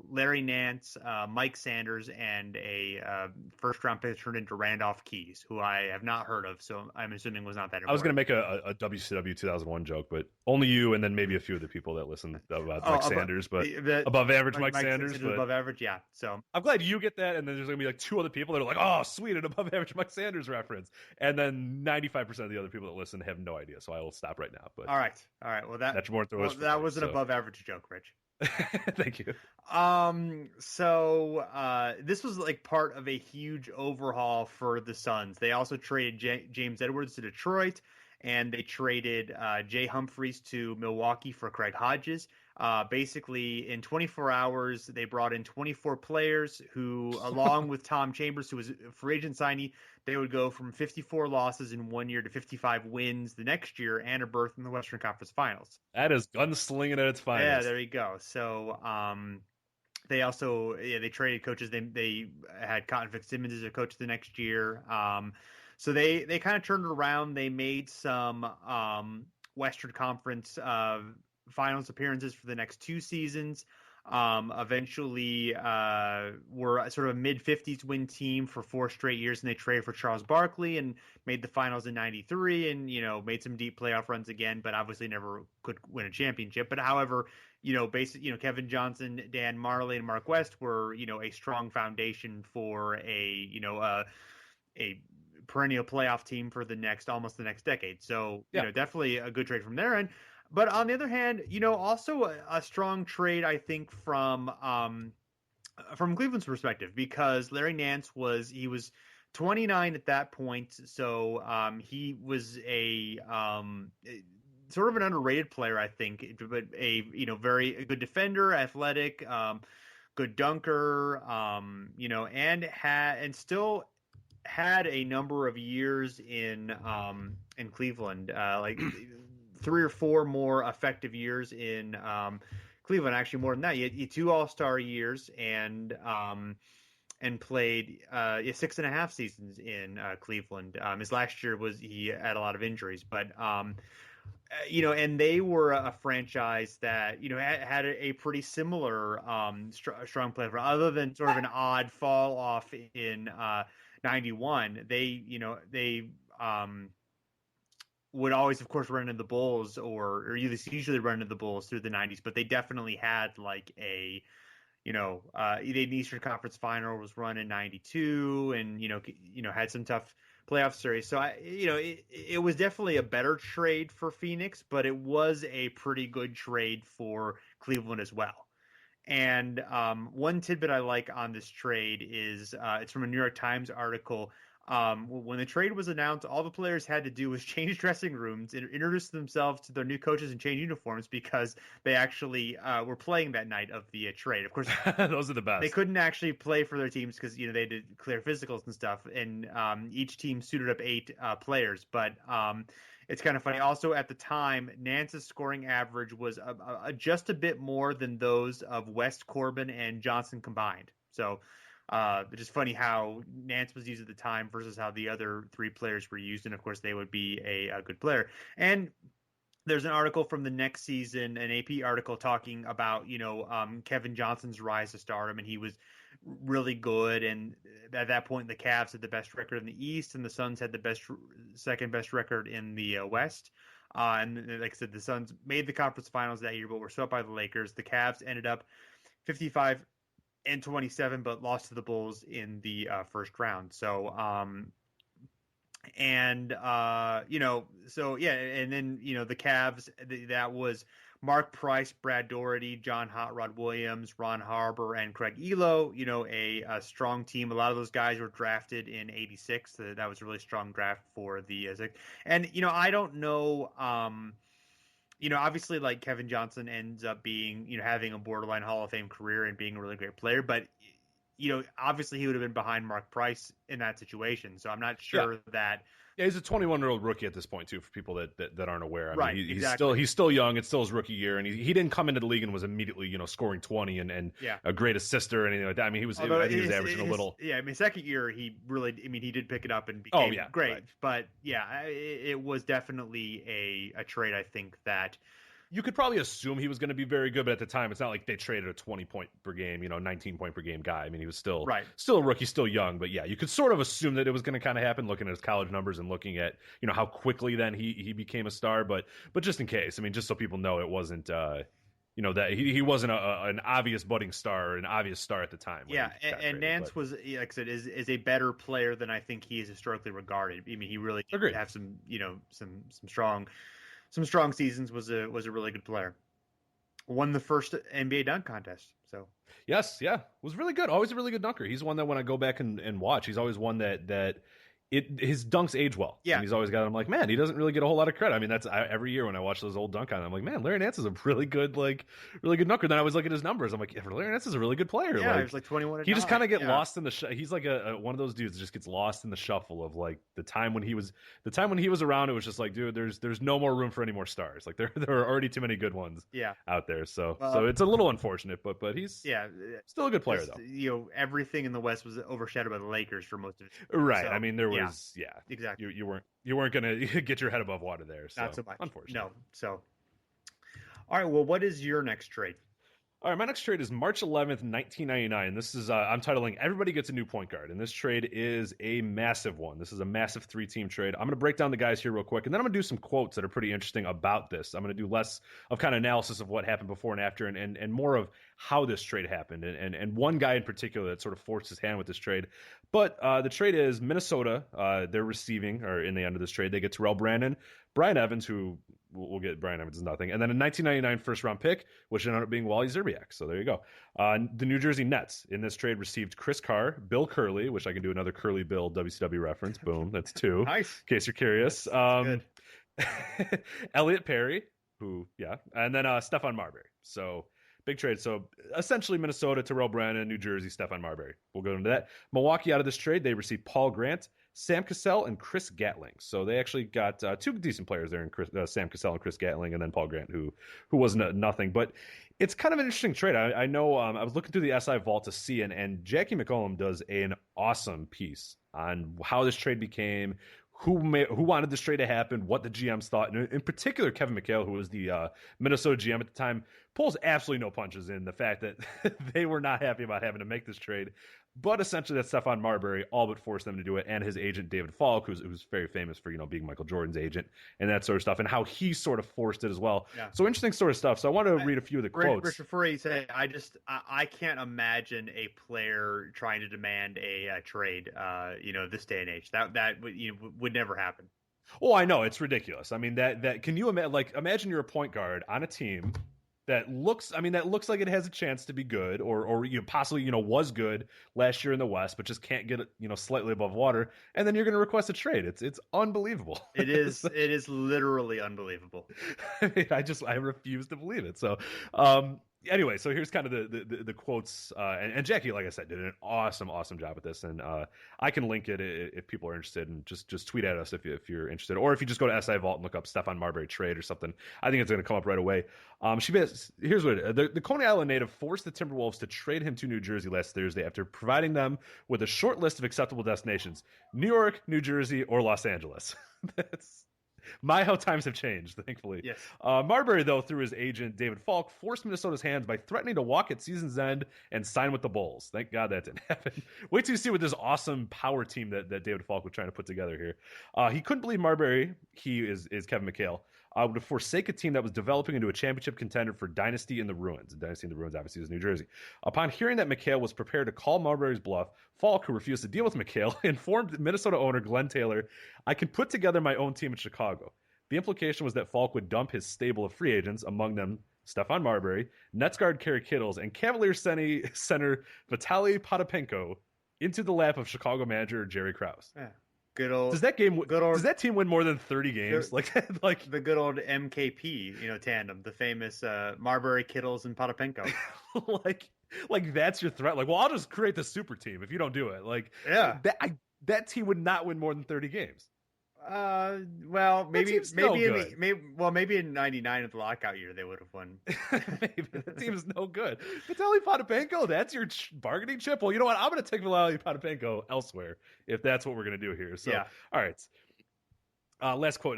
Larry Nance, Mike Sanders, and a first-round pick turned into Randolph Keys, who I have not heard of, so I'm assuming was not that important. I was going to make a WCW 2001 joke, but only you and then maybe a few of the people that listen about Mike Sanders, but above average Mike Sanders. But above average, yeah. So I'm glad you get that, and then there's going to be two other people that are oh, sweet, an above average Mike Sanders reference. And then 95% of the other people that listen have no idea, so I will stop right now. But all right. Well, that was an above average joke, Rich. Thank you. So this was part of a huge overhaul for the Suns. They also traded James Edwards to Detroit, and they traded Jay Humphries to Milwaukee for Craig Hodges. Basically, in 24 hours, they brought in 24 players who, along with Tom Chambers, who was a free agent signee, they would go from 54 losses in 1 year to 55 wins the next year and a berth in the Western Conference Finals. That is gunslinging at its finest. Yeah, there you go. So they also they traded coaches. They had Cotton Fitzsimmons as a coach the next year. So they kind of turned it around. They made some Western Conference Finals appearances for the next two seasons. Eventually were sort of a mid-50s win team for 4 straight years, and they traded for Charles Barkley and made the finals in 93 and, made some deep playoff runs again, but obviously never could win a championship. But however, Kevin Johnson, Dan Marley, and Mark West were, a strong foundation for a perennial playoff team for almost the next decade. So, definitely a good trade from their end. But on the other hand, also a strong trade, I think, from Cleveland's perspective, because Larry Nance was 29 at that point. So he was a sort of an underrated player, I think, but a very good defender, athletic, good dunker, and still had a number of years in Cleveland, 3 or 4 more effective years in Cleveland. Actually, more than that. He had 2 All-Star years and played 6.5 seasons in Cleveland. His last year he had a lot of injuries, but and they were a franchise that, had a pretty similar strong play, other than sort of an odd fall off in 91. They would always, of course, run into the Bulls or usually run into the Bulls through the 90s, but they definitely had like a, the Eastern Conference Final was run in 92 and, had some tough playoff series. So it was definitely a better trade for Phoenix, but it was a pretty good trade for Cleveland as well. And one tidbit I like on this trade is it's from a New York Times article. When the trade was announced, all the players had to do was change dressing rooms and introduce themselves to their new coaches and change uniforms because they actually were playing that night of the trade. Of course, those are the best. They couldn't actually play for their teams because they did clear physicals and stuff, and each team suited up 8 players. But it's kind of funny. Also, at the time, Nance's scoring average was just a bit more than those of West, Corbin, and Johnson combined. So. It's just funny how Nance was used at the time versus how the other 3 players were used. And of course they would be a good player. And there's an article from the next season, an AP article talking about, Kevin Johnson's rise to stardom, and he was really good. And at that point, the Cavs had the best record in the East and the Suns had the second best record in the West. And like I said, the Suns made the conference finals that year, but were swept by the Lakers. The Cavs ended up 55 and 27, but lost to the Bulls in the first round. So, and then, the Cavs, that was Mark Price, Brad Doherty, John Hot Rod Williams, Ron Harbour, and Craig Elo, a strong team. A lot of those guys were drafted in 86. That was a really strong draft for the, and, I don't know, obviously, like Kevin Johnson ends up being, having a borderline Hall of Fame career and being a really great player. But, obviously he would have been behind Mark Price in that situation. So I'm not sure that. Yeah, he's a 21-year-old rookie at this point, too, for people that aren't aware. I mean, he's still young. It's still his rookie year. And he didn't come into the league and was immediately, scoring 20 and a great assister or anything like that. I mean, I think he was averaging a little. Yeah, I mean, second year, he did pick it up and became great. Right. But, it was definitely a trade, I think, that you could probably assume he was going to be very good, but at the time, it's not like they traded a 20-point per game, 19-point per game guy. I mean, he was still a rookie, still young, but you could sort of assume that it was going to kind of happen looking at his college numbers and looking at, how quickly then he became a star. But just in case, I mean, just so people know, it wasn't, that he wasn't an obvious budding star or an obvious star at the time. Yeah, and Nance was, like I said, is a better player than I think he is historically regarded. I mean, he really did have some, some strong seasons, was a really good player. Won the first NBA dunk contest. So yes, was really good. Always a really good dunker. He's one that when I go back and watch, he's always one that his dunks age well. Yeah, and he's always got. I'm like, man, he doesn't really get a whole lot of credit. I mean, that's every year when I watch those old dunk on, I'm like, man, Larry Nance is a really good dunker. Then I was looking at his numbers. I'm like, yeah, Larry Nance is a really good player. Yeah, he was like 21. He just kind of get lost in the. He's like one of those dudes that just gets lost in the shuffle of like the time when he was around. It was just like, dude, there's no more room for any more stars. Like there are already too many good ones. Out there. So it's a little unfortunate, but he's still a good player though. Everything in the West was overshadowed by the Lakers for most of it. Right. So, I mean, there was exactly. You weren't going to get your head above water there. So, not so much. Unfortunately. No. So, all right. Well, what is your next trade? All right, my next trade is March 11th, 1999. This is I'm titling "Everybody Gets a New Point Guard," and this trade is a massive one. This is a massive 3-team trade. I'm going to break down the guys here real quick, and then I'm going to do some quotes that are pretty interesting about this. I'm going to do less of kind of analysis of what happened before and after, and more of how this trade happened, and one guy in particular that sort of forced his hand with this trade. But the trade is Minnesota. They're receiving, or in the end of this trade, they get Terrell Brandon, Brian Evans, who we'll get Brian Evans is nothing, and then a 1999 first-round pick, which ended up being Wally Szczerbiak. So there you go. The New Jersey Nets in this trade received Chris Carr, Bill Curley, which I can do another Curly Bill WCW reference. Boom, that's 2. Nice. In case you're curious. Good. Elliot Perry, and then Stephon Marbury. So big trade. So essentially Minnesota, Terrell Brandon, New Jersey, Stephon Marbury. We'll go into that. Milwaukee out of this trade, they received Paul Grant, Sam Cassell, and Chris Gatling. So they actually got 2 decent players there in Sam Cassell and Chris Gatling, and then Paul Grant, who was nothing. But it's kind of an interesting trade. I know I was looking through the SI Vault to see, and Jackie McCollum does an awesome piece on how this trade became, who wanted this trade to happen, what the GMs thought, and in particular Kevin McHale, who was the Minnesota GM at the time, pulls absolutely no punches in the fact that they were not happy about having to make this trade. But essentially, that Stephon Marbury all but forced them to do it, and his agent David Falk, who's very famous for being Michael Jordan's agent and that sort of stuff, and how he sort of forced it as well. Yeah. So interesting sort of stuff. So I want to read a few of the quotes. Rich, before you say, I can't imagine a player trying to demand a trade. This day and age, that would never happen. Oh, I know, it's ridiculous. I mean, that can you imagine you're a point guard on a team that looks like it has a chance to be good, or possibly was good last year in the West, but just can't get slightly above water, and then you're going to request a trade. It's unbelievable. It is literally unbelievable. I mean, I refuse to believe it. So anyway, so here's kind of the quotes, and Jackie, like I said, did an awesome job with this, and I can link it if people are interested, and just tweet at us if you're interested, or if you just go to SI Vault and look up Stephon Marbury trade or something. I think it's going to come up right away. Here's what the Coney Island native forced the Timberwolves to trade him to New Jersey last Thursday after providing them with a short list of acceptable destinations: New York, New Jersey, or Los Angeles. That's how times have changed, thankfully. Yes. Marbury, though, through his agent David Falk, forced Minnesota's hands by threatening to walk at season's end and sign with the Bulls. Thank God that didn't happen. Wait till you see what this awesome power team that David Falk was trying to put together here. He couldn't believe Marbury, he is Kevin McHale, would forsake a team that was developing into a championship contender for Dynasty in the Ruins. And Dynasty in the Ruins, obviously, is New Jersey. Upon hearing that McHale was prepared to call Marbury's bluff, Falk, who refused to deal with McHale, informed Minnesota owner Glenn Taylor, "I can put together my own team in Chicago." The implication was that Falk would dump his stable of free agents, among them Stephon Marbury, Nets guard Kerry Kittles, and Cavaliers center Vitaly Potapenko, into the lap of Chicago manager Jerry Krause. Yeah. Good old. Does that team win more than 30 games? Like the good old MKP, tandem, the famous Marbury, Kittles, and Potapenko. like that's your threat. Like, well, I'll just create the super team if you don't do it. Like, yeah, that team would not win more than 30 games. Maybe in '99 at the lockout year they would have won. Maybe the team is no good. Vitaly Potapenko, that's your bargaining chip. Well, you know what? I'm going to take Vitaly Potapenko elsewhere if that's what we're going to do here. So, yeah. All right. Last quote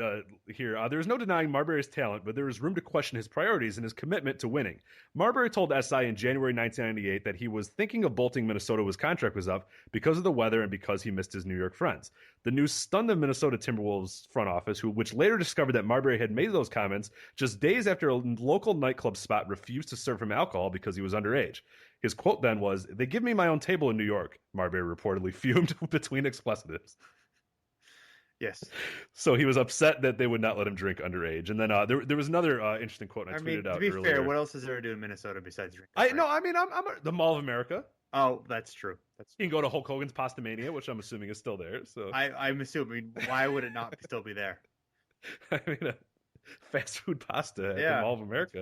here. There is no denying Marbury's talent, but there is room to question his priorities and his commitment to winning. Marbury told SI in January 1998 that he was thinking of bolting Minnesota when his contract was up because of the weather and because he missed his New York friends. The news stunned the Minnesota Timberwolves front office, which later discovered that Marbury had made those comments just days after a local nightclub spot refused to serve him alcohol because he was underage. His quote then was, "They give me my own table in New York," Marbury reportedly fumed between expletives. Yes. So he was upset that they would not let him drink underage. And then there was another interesting quote I tweeted out earlier. To be fair, what else is there to do in Minnesota besides drink? I'm the Mall of America. Oh, that's true. You can go to Hulk Hogan's Pasta Mania, which I'm assuming is still there. So I'm assuming. Why would it not still be there? I mean, fast food pasta at the Mall of America.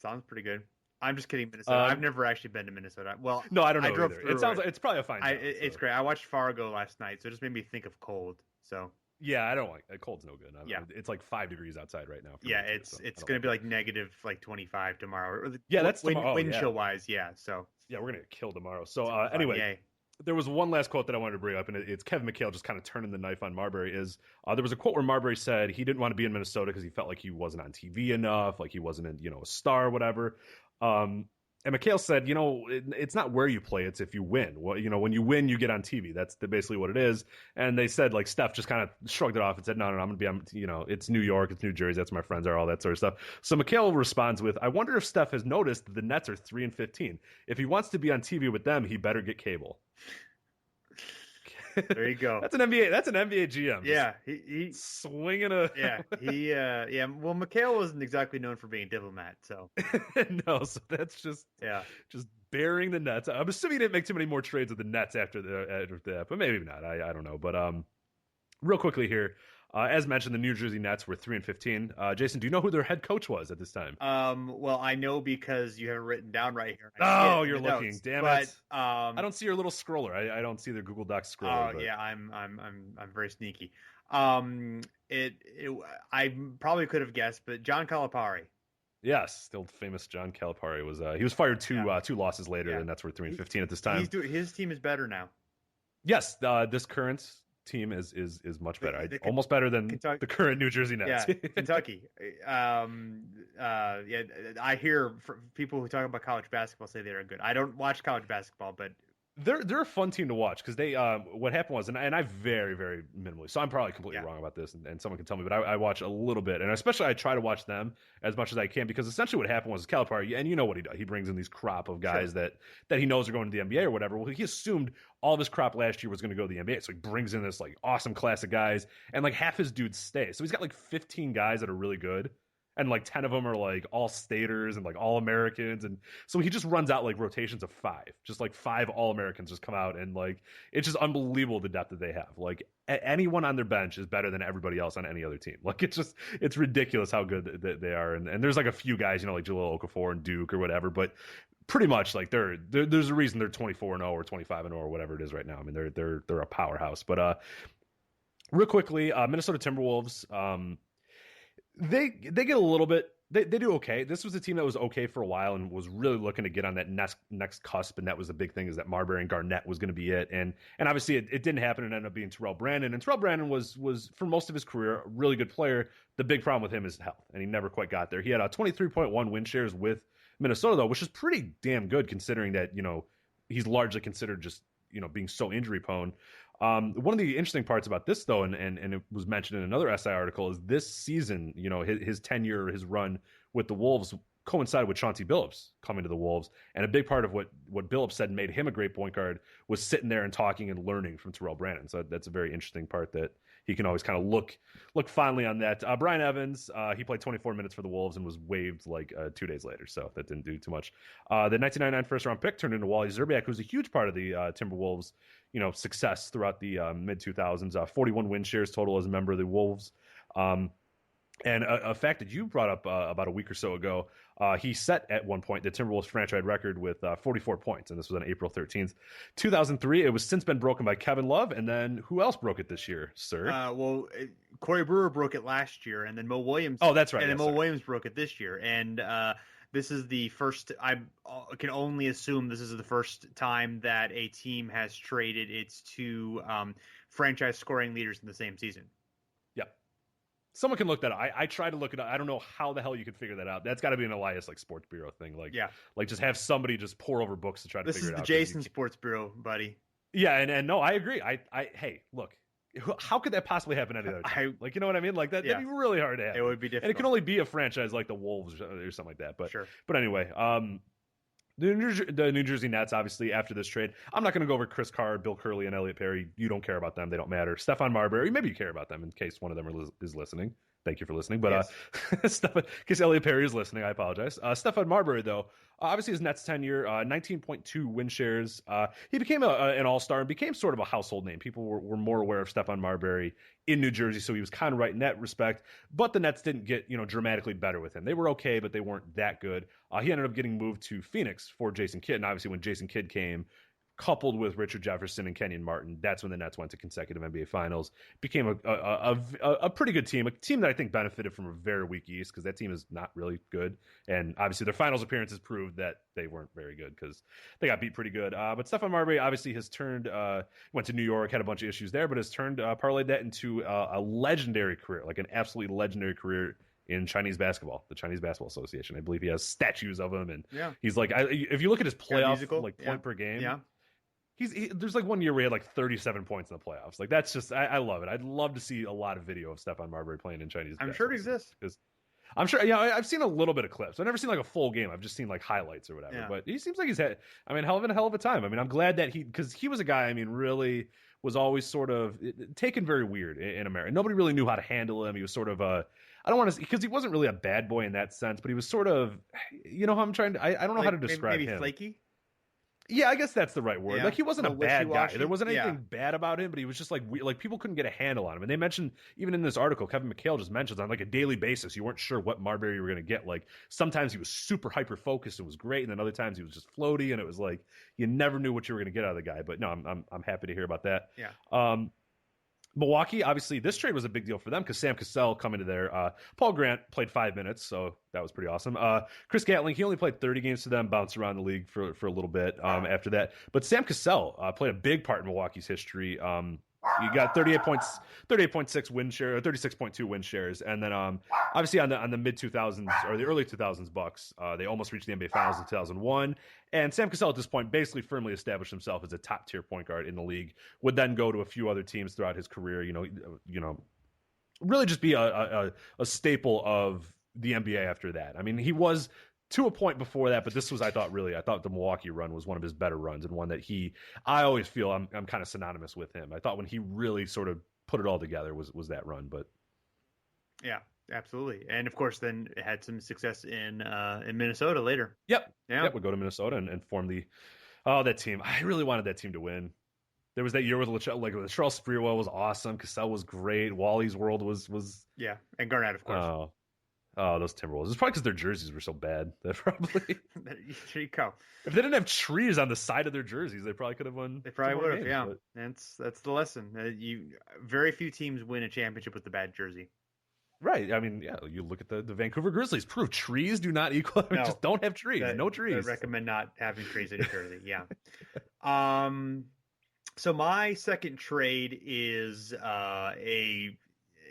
Sounds pretty good. I'm just kidding, Minnesota. I've never actually been to Minnesota. Well, no, I don't know either. It sounds like it's probably a fine job. It's great. I watched Fargo last night, so it just made me think of cold. So yeah, I don't like cold's no good. It's like 5 degrees outside right now. It's going to be like negative 25 tomorrow. Yeah, that's wind chill wise. Yeah, so yeah, we're gonna get killed tomorrow. So anyway, there was one last quote that I wanted to bring up, and it's Kevin McHale just kind of turning the knife on Marbury. There was a quote where Marbury said he didn't want to be in Minnesota because he felt like he wasn't on TV enough, like he wasn't a star or whatever. And McHale said, it's not where you play, it's if you win. Well, when you win, you get on TV. That's basically what it is. And they said, like, Steph just kind of shrugged it off and said, no, I'm going to be on, it's New York, it's New Jersey, that's where my friends are, all that sort of stuff. So McHale responds with, I wonder if Steph has noticed that the Nets are 3-15. If he wants to be on TV with them, he better get cable. There you go. That's an NBA GM. Yeah, he swinging a. Yeah. Well, McHale wasn't exactly known for being a diplomat, so no. So that's just burying the Nets. I'm assuming he didn't make too many more trades with the Nets after that, but maybe not. I don't know. But real quickly here. As mentioned, the New Jersey Nets were 3-15. Jason, do you know who their head coach was at this time? Well, I know because you have it written down right here. Oh, you're looking. Notes. Damn it! I don't see your little scroller. I don't see the Google Docs scroller. Oh, yeah, I'm very sneaky. I probably could have guessed, but John Calipari. Yes, still famous John Calipari was. He was fired two losses later, and that's were 3-15 at this time. His team is better now. Yes, this current team is much better. The Almost better than Kentucky, the current New Jersey Nets. Yeah, Kentucky. Yeah, I hear people who talk about college basketball say they're good. I don't watch college basketball, but they're a fun team to watch because they what happened was, and I very, very minimally, so I'm probably completely wrong about this, and someone can tell me, but I watch a little bit, and especially I try to watch them as much as I can, because essentially what happened was Calipari, and you know what he does, he brings in these crop of guys that he knows are going to the NBA or whatever. Well, he assumed all of his crop last year was going to go to the NBA, so he brings in this like awesome class of guys, and like half his dudes stay, so he's got like 15 guys that are really good. And like 10 of them are like all staters and like all Americans. And so he just runs out like rotations of 5, just like 5 all Americans just come out. And like, it's just unbelievable the depth that they have. Like anyone on their bench is better than everybody else on any other team. Like it's ridiculous how good they are. And there's like a few guys, you know, like Jahlil Okafor and Duke or whatever, but pretty much like there's a reason they're 24-0 or 25-0 or whatever it is right now. I mean, they're a powerhouse, but real quickly, Minnesota Timberwolves, They get a little bit. They do okay. This was a team that was okay for a while and was really looking to get on that next cusp, and that was the big thing, is that Marbury and Garnett was going to be it. And obviously it didn't happen, and ended up being Terrell Brandon. And Terrell Brandon was for most of his career a really good player. The big problem with him is health, and he never quite got there. He had a 23.1 win shares with Minnesota though, which is pretty damn good considering that, you know, he's largely considered just, you know, being so injury prone. One of the interesting parts about this, though, and it was mentioned in another SI article, is this season, you know, his tenure, his run with the Wolves coincided with Chauncey Billups coming to the Wolves. And a big part of what Billups said made him a great point guard was sitting there and talking and learning from Terrell Brandon. So that's a very interesting part that he can always kind of look fondly on that. Brian Evans, he played 24 minutes for the Wolves and was waived like 2 days later, so that didn't do too much. The 1999 first-round pick turned into Wally Szczerbiak, who's a huge part of the Timberwolves, you know, success throughout the mid-2000s. 41 win shares total as a member of the Wolves. And a fact that you brought up about a week or so ago, he set at one point the Timberwolves franchise record with 44 points, and this was on April 13th, 2003. It was since been broken by Kevin Love, and then who else broke it this year, sir? Corey Brewer broke it last year, and then Mo Williams. Oh, that's right. And then Mo Williams broke it this year, and this is the first. I can only assume this is the first time that a team has traded its 2 franchise scoring leaders in the same season. Someone can look that up. I tried to look it up. I don't know how the hell you could figure that out. That's got to be an Elias like Sports Bureau thing. Like, yeah, like just have somebody just pour over books to try to figure it out. This is the Jason Sports Bureau, buddy. Yeah, and no, I agree. Hey, look, how could that possibly happen any other time? Like, you know what I mean? Like that'd be really hard to happen. It would be difficult. And it can only be a franchise like the Wolves or something like that. But sure. But anyway, the New Jersey Nets, obviously, after this trade, I'm not going to go over Chris Carr, Bill Curley, and Elliot Perry. You don't care about them. They don't matter. Stephon Marbury, maybe you care about them in case one of them is listening. Thank you for listening. But yes. In case Elliot Perry is listening, I apologize. Stephon Marbury, though, obviously his Nets tenure, 19.2 win shares. He became an all-star and became sort of a household name. People were more aware of Stephon Marbury in New Jersey, so he was kind of right in that respect. But the Nets didn't get, you know, dramatically better with him. They were okay, but they weren't that good. He ended up getting moved to Phoenix for Jason Kidd. And obviously when Jason Kidd came, coupled with Richard Jefferson and Kenyon Martin, that's when the Nets went to consecutive NBA Finals. Became a pretty good team, a team that I think benefited from a very weak East because that team is not really good. And obviously their Finals appearances proved that they weren't very good because they got beat pretty good. But Stephon Marbury obviously has turned, went to New York, had a bunch of issues there, but has turned, parlayed that into a legendary career, like an absolutely legendary career in Chinese basketball, the Chinese Basketball Association. I believe he has statues of him, and he's like, if you look at his playoff point per game, there's like one year where he had like 37 points in the playoffs. Like that's just, I love it. I'd love to see a lot of video of Stephon Marbury playing in Chinese. I'm sure it exists. Because I'm sure, I've seen a little bit of clips. I've never seen like a full game. I've just seen like highlights or whatever. But he seems like he's had, hell of a time. I'm glad that because he was a guy, really was always sort of taken very weird in America. Nobody really knew how to handle him. He was sort of I don't want to, because he wasn't really a bad boy in that sense, but he was sort of, you know how I'm trying to, I don't know how to describe him. Maybe flaky? Yeah, I guess that's the right word. Yeah. Like he wasn't a bad guy. There wasn't anything Yeah. bad about him, but he was just like people couldn't get a handle on him. And they mentioned even in this article, Kevin McHale just mentions on like a daily basis, you weren't sure what Marbury you were going to get. Like sometimes he was super hyper focused and was great, and then other times he was just floaty, and it was like you never knew what you were going to get out of the guy. But no, I'm happy to hear about that. Yeah. Milwaukee, obviously, this trade was a big deal for them because Sam Cassell coming to there. Paul Grant played 5 minutes, so that was pretty awesome. Chris Gatling, he only played 30 games for them, bounced around the league for a little bit after that. But Sam Cassell played a big part in Milwaukee's history. You got 38.6 win share, 36.2 win shares, and then obviously on the mid 2000s or the early 2000s Bucks, they almost reached the NBA Finals in 2001. And Sam Cassell at this point basically firmly established himself as a top tier point guard in the league. Would then go to a few other teams throughout his career. Really just be a staple of the NBA after that. I mean, he was to a point before that, but this was, I thought the Milwaukee run was one of his better runs, and one that I always feel I'm kind of synonymous with him. I thought when he really sort of put it all together was that run. But yeah, absolutely. And of course, then had some success in Minnesota later. Yep. Would go to Minnesota and form that team. I really wanted that team to win. There was that year with Latrell Sprewell was awesome. Cassell was great. Wally's World was and Garnett, of course. Oh, those Timberwolves. It's probably because their jerseys were so bad. That probably. There you go. If they didn't have trees on the side of their jerseys, they probably could have won. They probably would have. Yeah, but... that's the lesson. Very few teams win a championship with the bad jersey. Right. I mean, yeah. You look at the Vancouver Grizzlies. Proof trees do not equal. No, just don't have trees. No trees. I recommend not having trees in your jersey. Yeah. So my second trade is a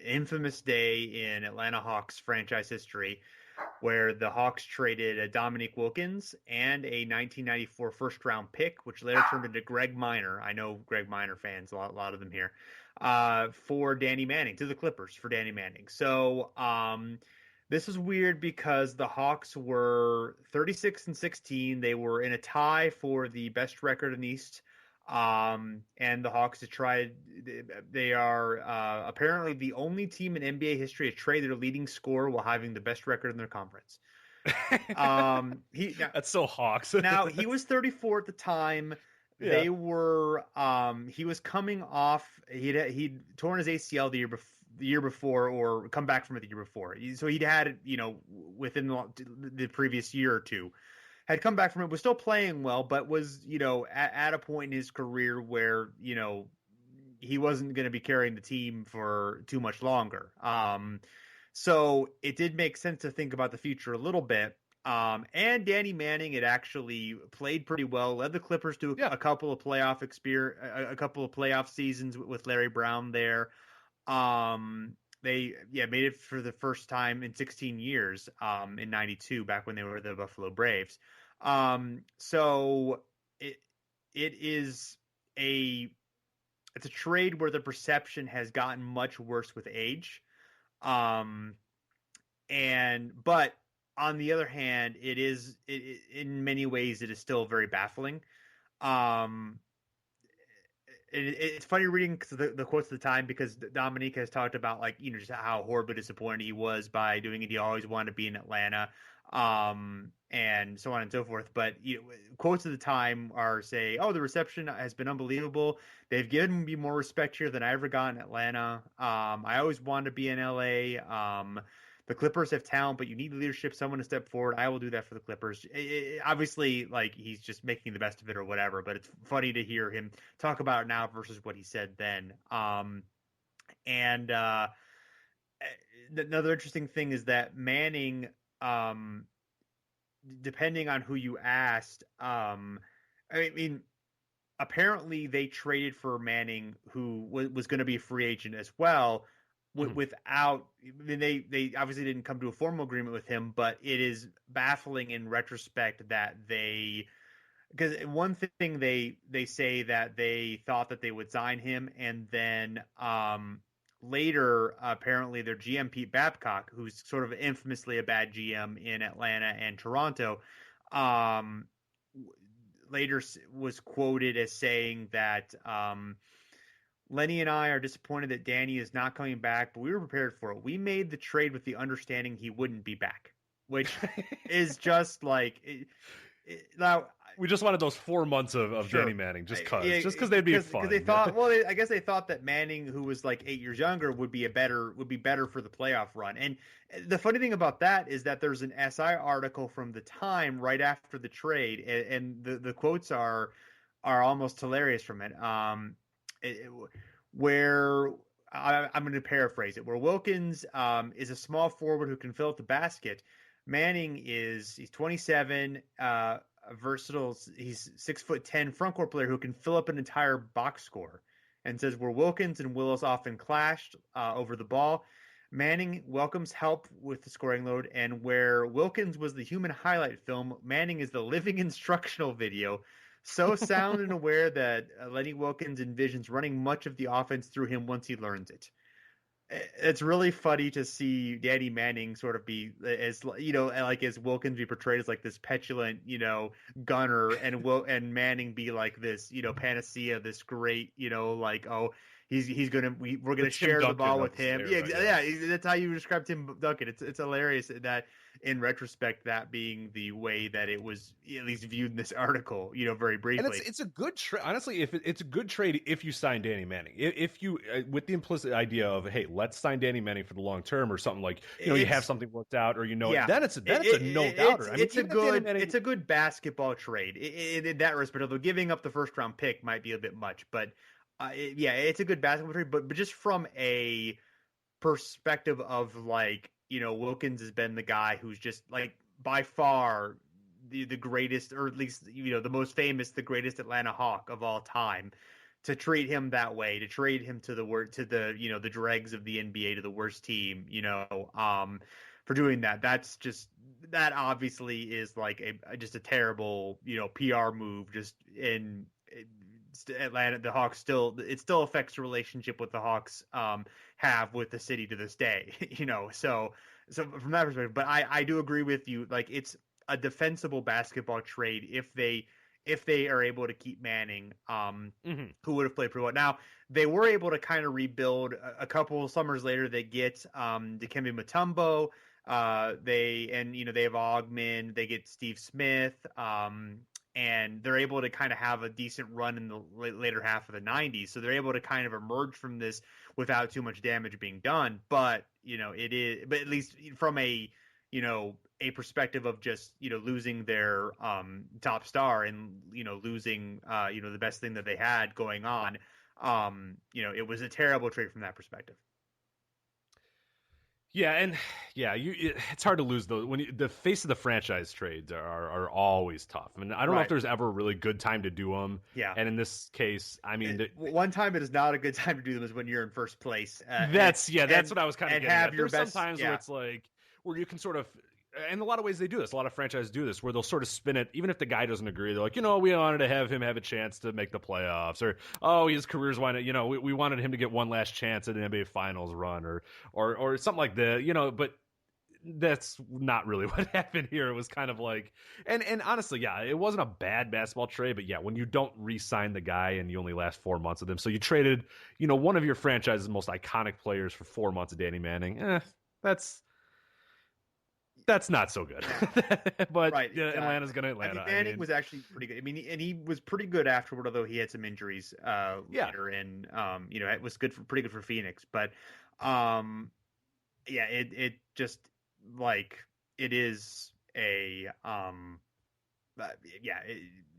infamous day in Atlanta Hawks franchise history, where the Hawks traded a Dominique Wilkins and a 1994 first-round pick, which later turned into Greg Minor. I know Greg Minor fans, a lot of them here, for Danny Manning, to the Clippers for Danny Manning. So this is weird because the Hawks were 36-16. They were in a tie for the best record in the East. And the Hawks they are apparently the only team in NBA history to trade their leading scorer while having the best record in their conference. That's so Hawks. Now, he was 34 at the time. Yeah. They were he was coming off, he'd torn his ACL the year before, or come back from it the year before. So he'd had it, within the previous year or two. Had come back from it, was still playing well, but was, at a point in his career where, he wasn't going to be carrying the team for too much longer. So it did make sense to think about the future a little bit. And Danny Manning had actually played pretty well, led the Clippers to a couple of playoff seasons with Larry Brown there. They made it for the first time in 16 years in 92, back when they were the Buffalo Braves. So it's a trade where the perception has gotten much worse with age. But on the other hand, in many ways, it is still very baffling. It's funny reading the quotes of the time, because Dominique has talked about, just how horribly disappointed he was by doing it. He always wanted to be in Atlanta, and so on and so forth. But quotes of the time are say, "Oh, the reception has been unbelievable. They've given me more respect here than I ever got in Atlanta. I always wanted to be in LA. The Clippers have talent, but you need leadership, someone to step forward. I will do that for the Clippers." Obviously, he's just making the best of it or whatever, but it's funny to hear him talk about it now versus what he said then. Another interesting thing is that Manning, depending on who you asked, apparently they traded for Manning, who was going to be a free agent as well. Without, they obviously didn't come to a formal agreement with him, but it is baffling in retrospect that because one thing they say that they thought that they would sign him, and then later apparently their GM Pete Babcock, who's sort of infamously a bad GM in Atlanta and Toronto, later was quoted as saying that Lenny and I are disappointed that Danny is not coming back, but we were prepared for it. We made the trade with the understanding he wouldn't be back, which is just now. We just wanted those 4 months of Danny Manning, just because they'd be fun. They thought, I guess they thought that Manning, who was 8 years younger, would be better for the playoff run. And the funny thing about that is that there's an SI article from the time right after the trade, and the quotes are almost hilarious from it. Where I'm going to paraphrase it, where Wilkins is a small forward who can fill up the basket. Manning he's 27, versatile. He's 6'10" front court player who can fill up an entire box score. and says, where Wilkins and Willis often clashed over the ball, Manning welcomes help with the scoring load, and where Wilkins was the human highlight film, Manning is the living instructional video, so sound and aware that Lenny Wilkins envisions running much of the offense through him once he learns it. It's really funny to see Danny Manning sort of be as as Wilkins be portrayed as like this petulant, gunner, and Manning be like this, panacea, this great, we're gonna share the ball with him. That's how you described Tim Duncan. It's hilarious that in retrospect, that being the way that it was at least viewed in this article, very briefly. And it's a good trade. Honestly, it's a good trade if you sign Danny Manning. If you with the implicit idea of, hey, let's sign Danny Manning for the long term or something, like you have something worked out or then it's a no doubter. It's a good basketball trade in that respect. Although giving up the first round pick might be a bit much, but it's a good basketball trade. But just from a perspective of Wilkins has been the guy who's just by far the greatest, or at least the most famous, the greatest Atlanta Hawk of all time. To treat him that way, to trade him to the dregs of the NBA, to the worst team, for doing that, that obviously is just a terrible PR move. Just in Atlanta, the Hawks still affects the relationship with the Hawks have with the city to this day, so from that perspective. But I do agree with you. It's a defensible basketball trade if they are able to keep Manning, who would have played pretty well. Now, they were able to kind of rebuild a couple of summers later. They get Dikembe Mutombo. They have Ogman. They get Steve Smith. And they're able to kind of have a decent run in the later half of the 90s. So they're able to kind of emerge from this without too much damage being done. But, but at least from a perspective of just, losing their top star and, losing, the best thing that they had going on, it was a terrible trade from that perspective. It's hard to lose those when the face of the franchise trades are always tough. I mean, I don't know if there's ever a really good time to do them. Yeah, and in this case, I mean, one time it is not a good time to do them is when you're in first place. That's what I was kind of getting at. There's sometimes where it's where you can sort of. In a lot of ways, they do this. A lot of franchises do this, where they'll sort of spin it, even if the guy doesn't agree. They're like, we wanted to have him have a chance to make the playoffs, or his career's winding. We wanted him to get one last chance at an NBA Finals run, or something like that. But that's not really what happened here. It was kind of and honestly, it wasn't a bad basketball trade, but when you don't re-sign the guy and you only last 4 months with him, so you traded, one of your franchise's most iconic players for 4 months of Danny Manning. That's not so good. But Atlanta's going to Atlanta. I mean, Manning was actually pretty good. I mean, and he was pretty good afterward, although he had some injuries later. And, it was pretty good for Phoenix. But, it just, it is a,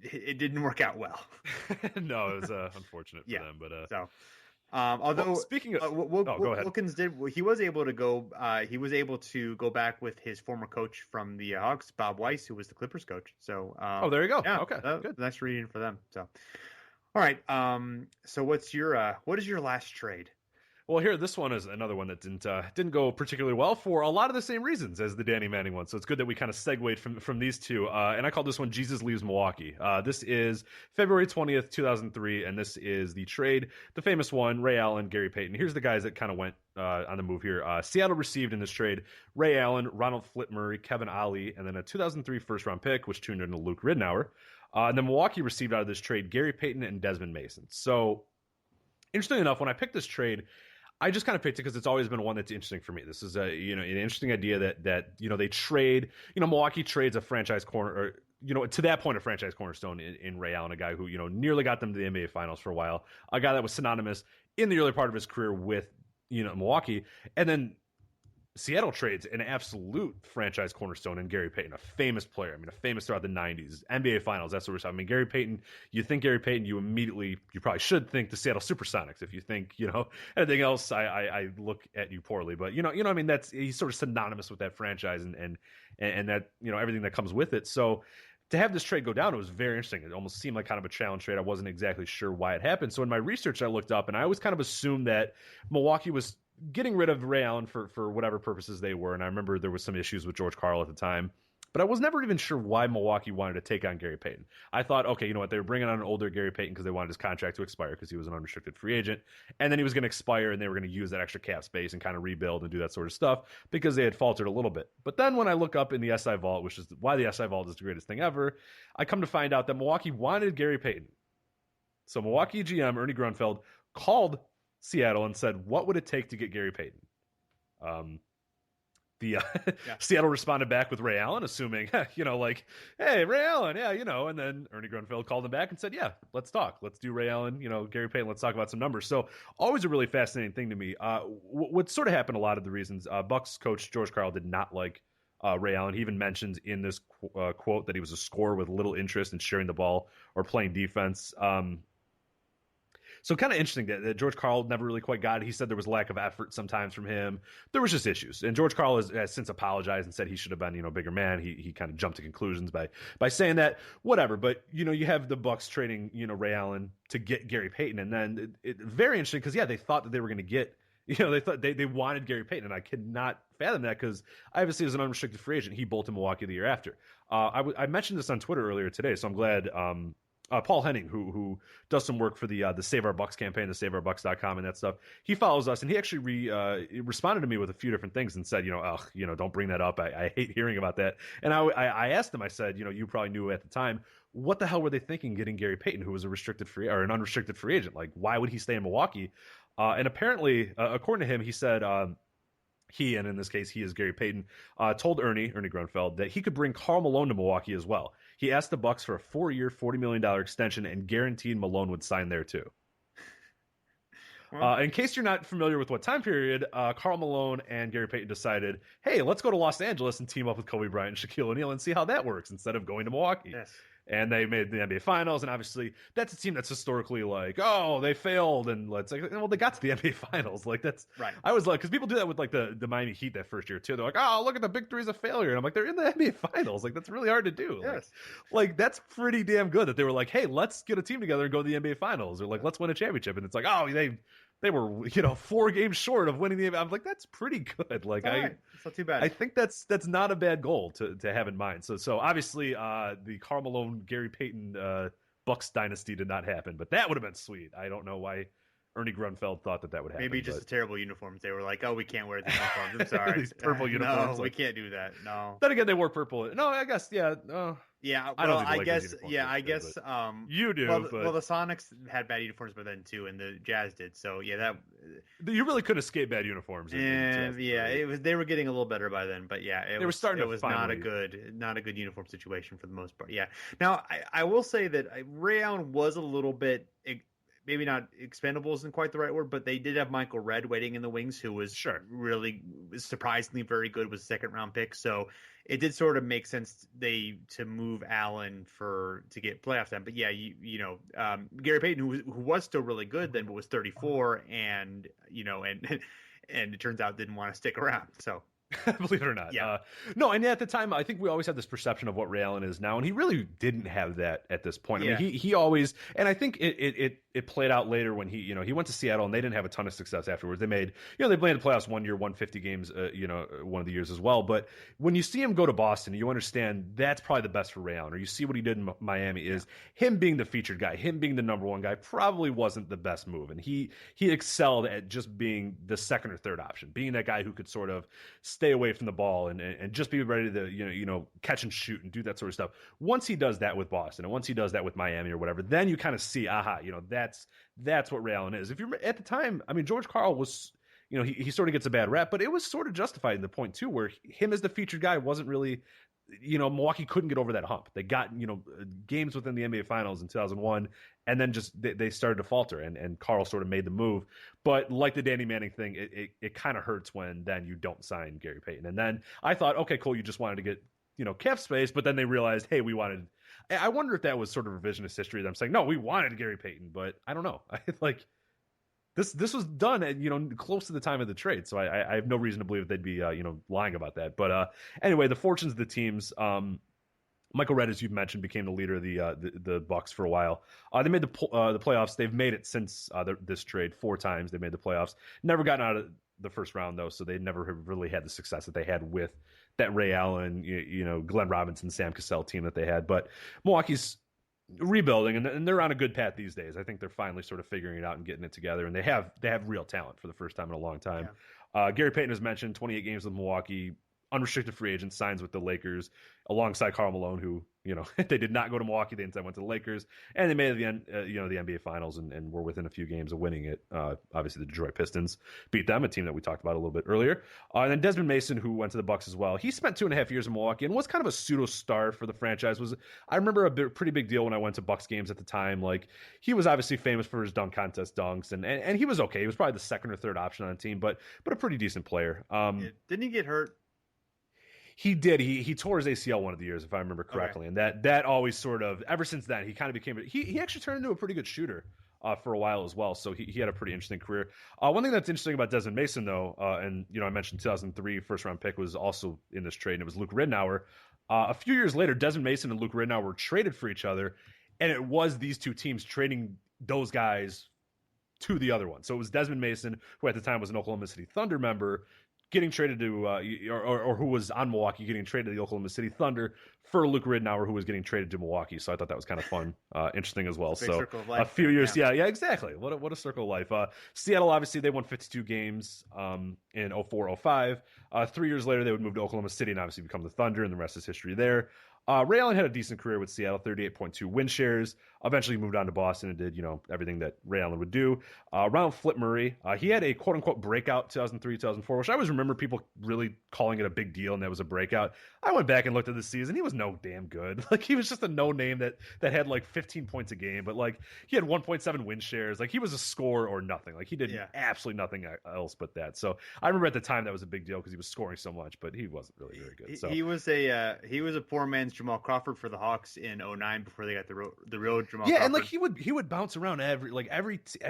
it didn't work out well. No, it was unfortunate for them. But although speaking of, Wilkins he was able to go back with his former coach from the Hawks, Bob Weiss, who was the Clippers coach. So there you go. Yeah, okay, good. Nice reading for them. So, all right. So what is your last trade? Well, here, this one is another one that didn't go particularly well for a lot of the same reasons as the Danny Manning one. So it's good that we kind of segued from these two. And I call this one Jesus Leaves Milwaukee. This is February 20th, 2003, and this is the trade, the famous one, Ray Allen, Gary Payton. Here's the guys that kind of went on the move here. Seattle received in this trade Ray Allen, Ronald Flipmurray, Kevin Ollie, and then a 2003 first-round pick, which turned into Luke Ridnour. And then Milwaukee received out of this trade Gary Payton and Desmond Mason. So, interestingly enough, when I picked this trade, I just kind of picked it because it's always been one that's interesting for me. This is an interesting idea that they trade. Milwaukee trades a franchise corner, or to that point, a franchise cornerstone in Ray Allen, a guy who nearly got them to the NBA Finals for a while, a guy that was synonymous in the early part of his career with Milwaukee, and then Seattle trades an absolute franchise cornerstone in Gary Payton, a famous player. I mean, a famous throughout the 90s, NBA Finals, that's what we're talking. I mean, Gary Payton, you think Gary Payton, you probably should think the Seattle Supersonics. If you think, anything else, I look at you poorly. But, I mean, he's sort of synonymous with that franchise and that, everything that comes with it. So to have this trade go down, it was very interesting. It almost seemed like kind of a challenge trade. I wasn't exactly sure why it happened. So in my research, I looked up, and I always kind of assumed that Milwaukee was getting rid of Ray Allen for whatever purposes they were. And I remember there was some issues with George Karl at the time. But I was never even sure why Milwaukee wanted to take on Gary Payton. I thought, okay, you know what? They were bringing on an older Gary Payton because they wanted his contract to expire because he was an unrestricted free agent. And then he was going to expire, and they were going to use that extra cap space and kind of rebuild and do that sort of stuff because they had faltered a little bit. But then when I look up in the SI Vault, which is why the SI Vault is the greatest thing ever, I come to find out that Milwaukee wanted Gary Payton. So Milwaukee GM Ernie Grunfeld called Seattle and said, what would it take to get Gary Payton? Seattle responded back with Ray Allen, assuming, hey, Ray Allen, and then Ernie Grunfeld called him back and said, yeah, let's talk. Let's do Ray Allen, Gary Payton, let's talk about some numbers. So always a really fascinating thing to me. What sort of happened, a lot of the reasons, Bucks coach George Karl did not like Ray Allen. He even mentions in this quote that he was a scorer with little interest in sharing the ball or playing defense. So kind of interesting that George Karl never really quite got it. He said there was lack of effort sometimes from him. There was just issues. And George Karl has since apologized and said he should have been, a bigger man. He kind of jumped to conclusions by saying that, whatever. But, you have the Bucks trading, Ray Allen to get Gary Payton. And then it very interesting because, they thought that they were going to get, they thought they wanted Gary Payton. And I could not fathom that because obviously as an unrestricted free agent, he bolted Milwaukee the year after. I mentioned this on Twitter earlier today, so I'm glad Paul Henning, who does some work for the Save Our Bucks campaign, the SaveOurBucks.com and that stuff, he follows us, and he actually responded to me with a few different things and said, don't bring that up. I hate hearing about that. And I asked him, I said, you probably knew at the time, what the hell were they thinking getting Gary Payton, who was an unrestricted free agent? Like, why would he stay in Milwaukee? And apparently, according to him, he said, and in this case, he is Gary Payton, told Ernie Grunfeld that he could bring Karl Malone to Milwaukee as well. He asked the Bucks for a 4-year, $40 million extension and guaranteed Malone would sign there too. In case you're not familiar with what time period, Karl Malone and Gary Payton decided, hey, let's go to Los Angeles and team up with Kobe Bryant and Shaquille O'Neal and see how that works instead of going to Milwaukee. Yes. And they made the NBA Finals, and obviously that's a team that's historically like, oh, they failed, and they got to the NBA Finals. Like that's right. I was like, because people do that with like the Miami Heat that first year too. They're like, oh, look at the big three's a failure, and I'm like, they're in the NBA Finals. Like that's really hard to do. Yes. Like that's pretty damn good that they were like, hey, let's get a team together and go to the NBA Finals, or like let's win a championship, and it's like, oh, they were 4 games short of winning the NBA. I'm like, that's pretty good. Like it's not too bad. I think that's not a bad goal to have in mind. So obviously the Karl Malone, Gary Payton Bucks dynasty did not happen, but that would have been sweet. I don't know why Ernie Grunfeld thought that would happen. Maybe just the terrible uniforms. They were like, oh, we can't wear these uniforms. I'm sorry. These purple uniforms. No, we can't do that. No. Then again, they wore purple. No, I guess, yeah. Yeah, well, I guess you do. Well, the Sonics had bad uniforms by then too, and the Jazz did. So yeah, you really couldn't escape bad uniforms. It was. They were getting a little better by then, but yeah, they were starting. It was not a good uniform situation for the most part. Yeah. Now I will say that Ray Allen was a little bit. Maybe not expendable isn't quite the right word, but they did have Michael Redd waiting in the wings, who was really surprisingly very good, was a second-round pick. So it did sort of make sense to move Allen to get playoff time. But yeah, Gary Payton, who was still really good then, but was 34, and it turns out didn't want to stick around. So. Believe it or not. Yeah. No, and at the time, I think we always had this perception of what Ray Allen is now, and he really didn't have that at this point. I mean, he always, and I think it played out later when he went to Seattle, and they didn't have a ton of success afterwards. They made, they played the playoffs 1 year, won 50 games, one of the years as well. But when you see him go to Boston, you understand that's probably the best for Ray Allen, or you see what he did in Miami is him being the featured guy, him being the number one guy probably wasn't the best move. And he excelled at just being the second or third option, being that guy who could sort of stay away from the ball and just be ready to catch and shoot and do that sort of stuff. Once he does that with Boston, and once he does that with Miami or whatever, then you kind of see, that's what Ray Allen is. If you're at the time, I mean, George Karl was, he sort of gets a bad rap, but it was sort of justified in the point too, where him as the featured guy wasn't really, Milwaukee couldn't get over that hump. They got, games within the NBA Finals in 2001, and then just they started to falter, and Karl sort of made the move. But like the Danny Manning thing, it kind of hurts when then you don't sign Gary Payton. And then I thought, okay, cool, you just wanted to get, cap space, but then they realized, hey, we wanted. I wonder if that was sort of revisionist history. Them saying, no, we wanted Gary Payton, but I don't know. This was done at, close to the time of the trade. So I have no reason to believe that they'd be, lying about that. But anyway, the fortunes of the teams, Michael Redd, as you've mentioned, became the leader of the Bucks for a while. They made the playoffs. They've made it since this trade 4 times. They made the playoffs. Never gotten out of the first round, though, so they never have really had the success that they had with that Ray Allen, Glenn Robinson, Sam Cassell team that they had. But Milwaukee's rebuilding, and they're on a good path these days. I think they're finally sort of figuring it out and getting it together, and they have real talent for the first time in a long time. Yeah. Gary Payton has mentioned 28 games with Milwaukee. Unrestricted free agent, signs with the Lakers alongside Karl Malone, who they did not go to Milwaukee. They instead went to the Lakers, and they made it the NBA Finals and were within a few games of winning it. Obviously, the Detroit Pistons beat them, a team that we talked about a little bit earlier. And then Desmond Mason, who went to the Bucks as well. He spent 2.5 years in Milwaukee and was kind of a pseudo star for the franchise. I remember pretty big deal when I went to Bucks games at the time. Like, he was obviously famous for his dunk contest dunks, and he was okay. He was probably the second or third option on the team, but a pretty decent player. Didn't he get hurt? He did. He tore his ACL one of the years, if I remember correctly. Okay. And that always sort of, ever since then, he kind of became, he actually turned into a pretty good shooter for a while as well. So he had a pretty interesting career. One thing that's interesting about Desmond Mason, though, and I mentioned 2003 first round pick was also in this trade, and it was Luke Ridnour. A few years later, Desmond Mason and Luke Ridnour were traded for each other, and it was these two teams trading those guys to the other one. So it was Desmond Mason, who at the time was an Oklahoma City Thunder member, getting traded to, or who was on Milwaukee, getting traded to the Oklahoma City Thunder for Luke Ridnour, who was getting traded to Milwaukee. So I thought that was kind of fun, interesting as well. So a few years, yeah, exactly. What a circle of life. Seattle, obviously, they won 52 games in 04-05. 3 years later, they would move to Oklahoma City and obviously become the Thunder, and the rest is history there. Ray Allen had a decent career with Seattle, 38.2 win shares. Eventually moved on to Boston and did, everything that Ray Allen would do. Around Flip Murray, he had a quote-unquote breakout 2003, 2004, which I always remember people really calling it a big deal, and that was a breakout. I went back and looked at the season. He was no damn good. Like, he was just a no-name that had, 15 points a game, but, he had 1.7 win shares. Like, he was a scorer or nothing. Like, he did absolutely nothing else but that. So I remember at the time that was a big deal because he was scoring so much, but he wasn't really very good. So he was a poor man's Jamal Crawford for the Hawks in 2009 before they got the real Jamal Crawford. And he would bounce around a